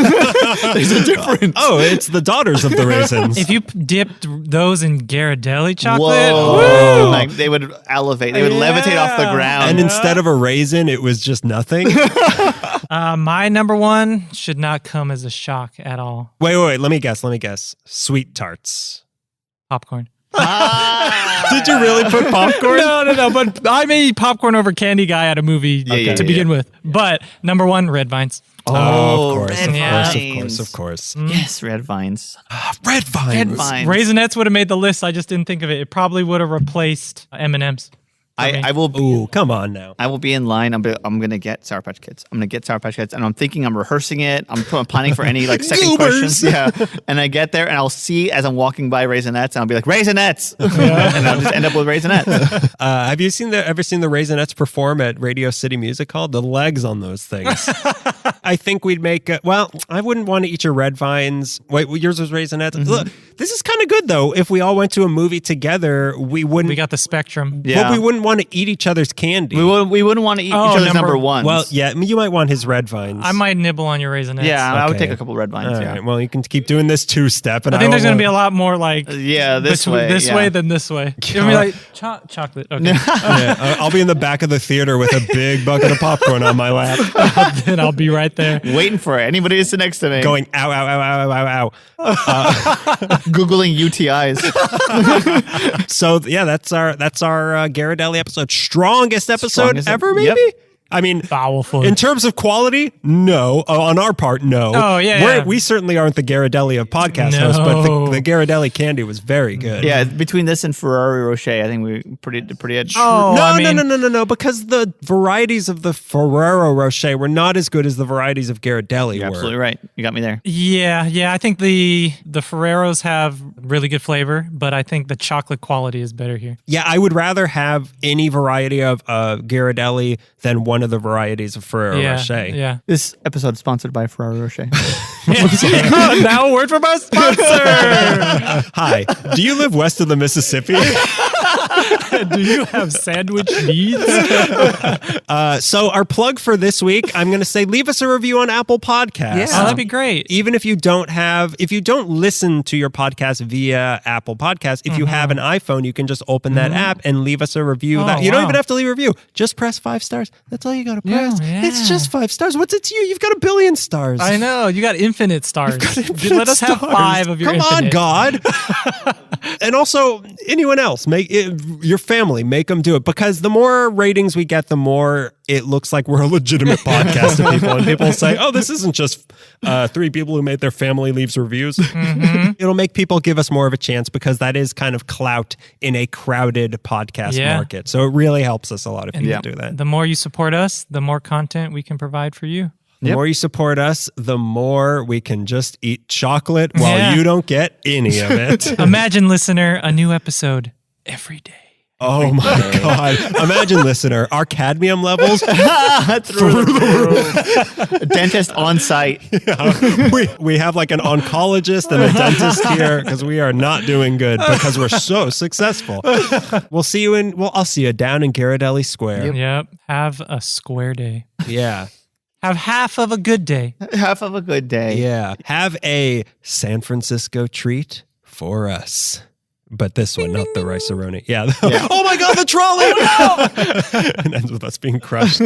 B: There's a difference.
A: Oh, it's the daughters of the raisins.
C: If you dipped those in Ghirardelli chocolate,
B: Whoa. Like they would elevate. They would levitate off the ground.
A: And instead of a raisin, it was just nothing.
C: my number one should not come as a shock at all.
A: Wait. Let me guess. Sweet tarts.
C: Popcorn.
A: Did you really put popcorn?
C: No. But I'm a popcorn over candy guy at a movie to begin with. But number one, red vines.
A: Oh, of course.
B: Yes, red vines.
A: Red vines.
C: Raisinets would have made the list. I just didn't think of it. It probably would have replaced M&Ms.
B: I will.
A: Ooh, come on now.
B: I will be in line. I'm gonna get Sour Patch Kids. I'm gonna get Sour Patch Kids, and I'm thinking I'm rehearsing it. I'm planning for any like second questions. Yeah, and I get there, and I'll see as I'm walking by Raisinets, and I'll be like Raisinets, and I'll just end up with Raisinets.
A: Have you ever seen the Raisinets perform at Radio City Music Hall? The legs on those things. I think we'd make. I wouldn't want to eat your red vines. Wait, yours was Raisinets. Mm-hmm. Look, this is kind of good though. If we all went to a movie together, we wouldn't.
C: We got the spectrum.
B: Yeah.
A: But we wouldn't want to eat each other's candy.
B: We wouldn't want to eat each other's number ones.
A: Well, yeah, you might want his red vines.
C: I might nibble on your Raisinets.
B: Yeah, I would take a couple red vines.
A: All
B: yeah.
A: right, well, you can keep doing this two-step. And
C: I think there's going to be a lot more like
B: this way
C: than this way. You're going to be like chocolate. Okay.
A: I'll be in the back of the theater with a big bucket of popcorn on my lap.
C: Then I'll be right there.
B: Waiting for anybody to sit next to me.
A: Going, ow, ow, ow, ow, ow, ow.
B: Googling UTIs.
A: So, yeah, that's our Ghirardelli episode. Strongest episode ever, maybe?
B: Yep.
A: I mean,
C: powerful.
A: In terms of quality, no. On our part, no.
C: Oh, yeah.
A: We certainly aren't the Ghirardelli of podcast hosts, but the Ghirardelli candy was very good.
B: Yeah, between this and Ferrari Rocher, I think we pretty edge.
A: No, because the varieties of the Ferrero Rocher were not as good as the varieties of Ghirardelli
B: You're
A: were.
B: absolutely right. You got me there.
C: Yeah. I think the Ferreros have really good flavor, but I think the chocolate quality is better here.
A: Yeah, I would rather have any variety of Ghirardelli than one of the varieties of Ferrero Rocher.
C: Yeah.
B: This episode is sponsored by Ferrero Rocher.
C: Now a word from our sponsor.
A: Hi. Do you live west of the Mississippi?
C: Do you have sandwich needs?
A: So our plug for this week, I'm going to say leave us a review on Apple Podcasts.
C: Yeah, that'd be great.
A: Even if you don't listen to your podcast via Apple Podcasts, if you have an iPhone, you can just open that app and leave us a review. You don't even have to leave a review. Just press 5 stars. That's all you got to press.
C: Yeah.
A: It's just 5 stars. What's it to you? You've got 1 billion stars.
C: I know. You got infinite stars. Let us have 5 of your infinite.
A: Come on, God. And also, anyone else, your family, make them do it. Because the more ratings we get, the more it looks like we're a legitimate podcast to people. And people say, oh, this isn't just 3 people who made their family leaves reviews. Mm-hmm. It'll make people give us more of a chance because that is kind of clout in a crowded podcast market. So it really helps us a lot if people do that.
C: The more you support us, the more content we can provide for you.
A: The more you support us, the more we can just eat chocolate while you don't get any of it.
C: Imagine, listener, a new episode every day.
A: Oh my God. Imagine, listener, our cadmium levels
B: through the roof. Dentist on site.
A: Yeah. We have like an oncologist and a dentist here because we are not doing good because we're so successful. I'll see you down in Ghirardelli Square.
C: Yep. Have a square day.
A: Yeah.
C: Have half of a good day.
B: Half of a good day.
A: Yeah. Have a San Francisco treat for us. But this one, not the rice-a-roni. Yeah. Oh my God, the trolley! No! It ends with us being crushed.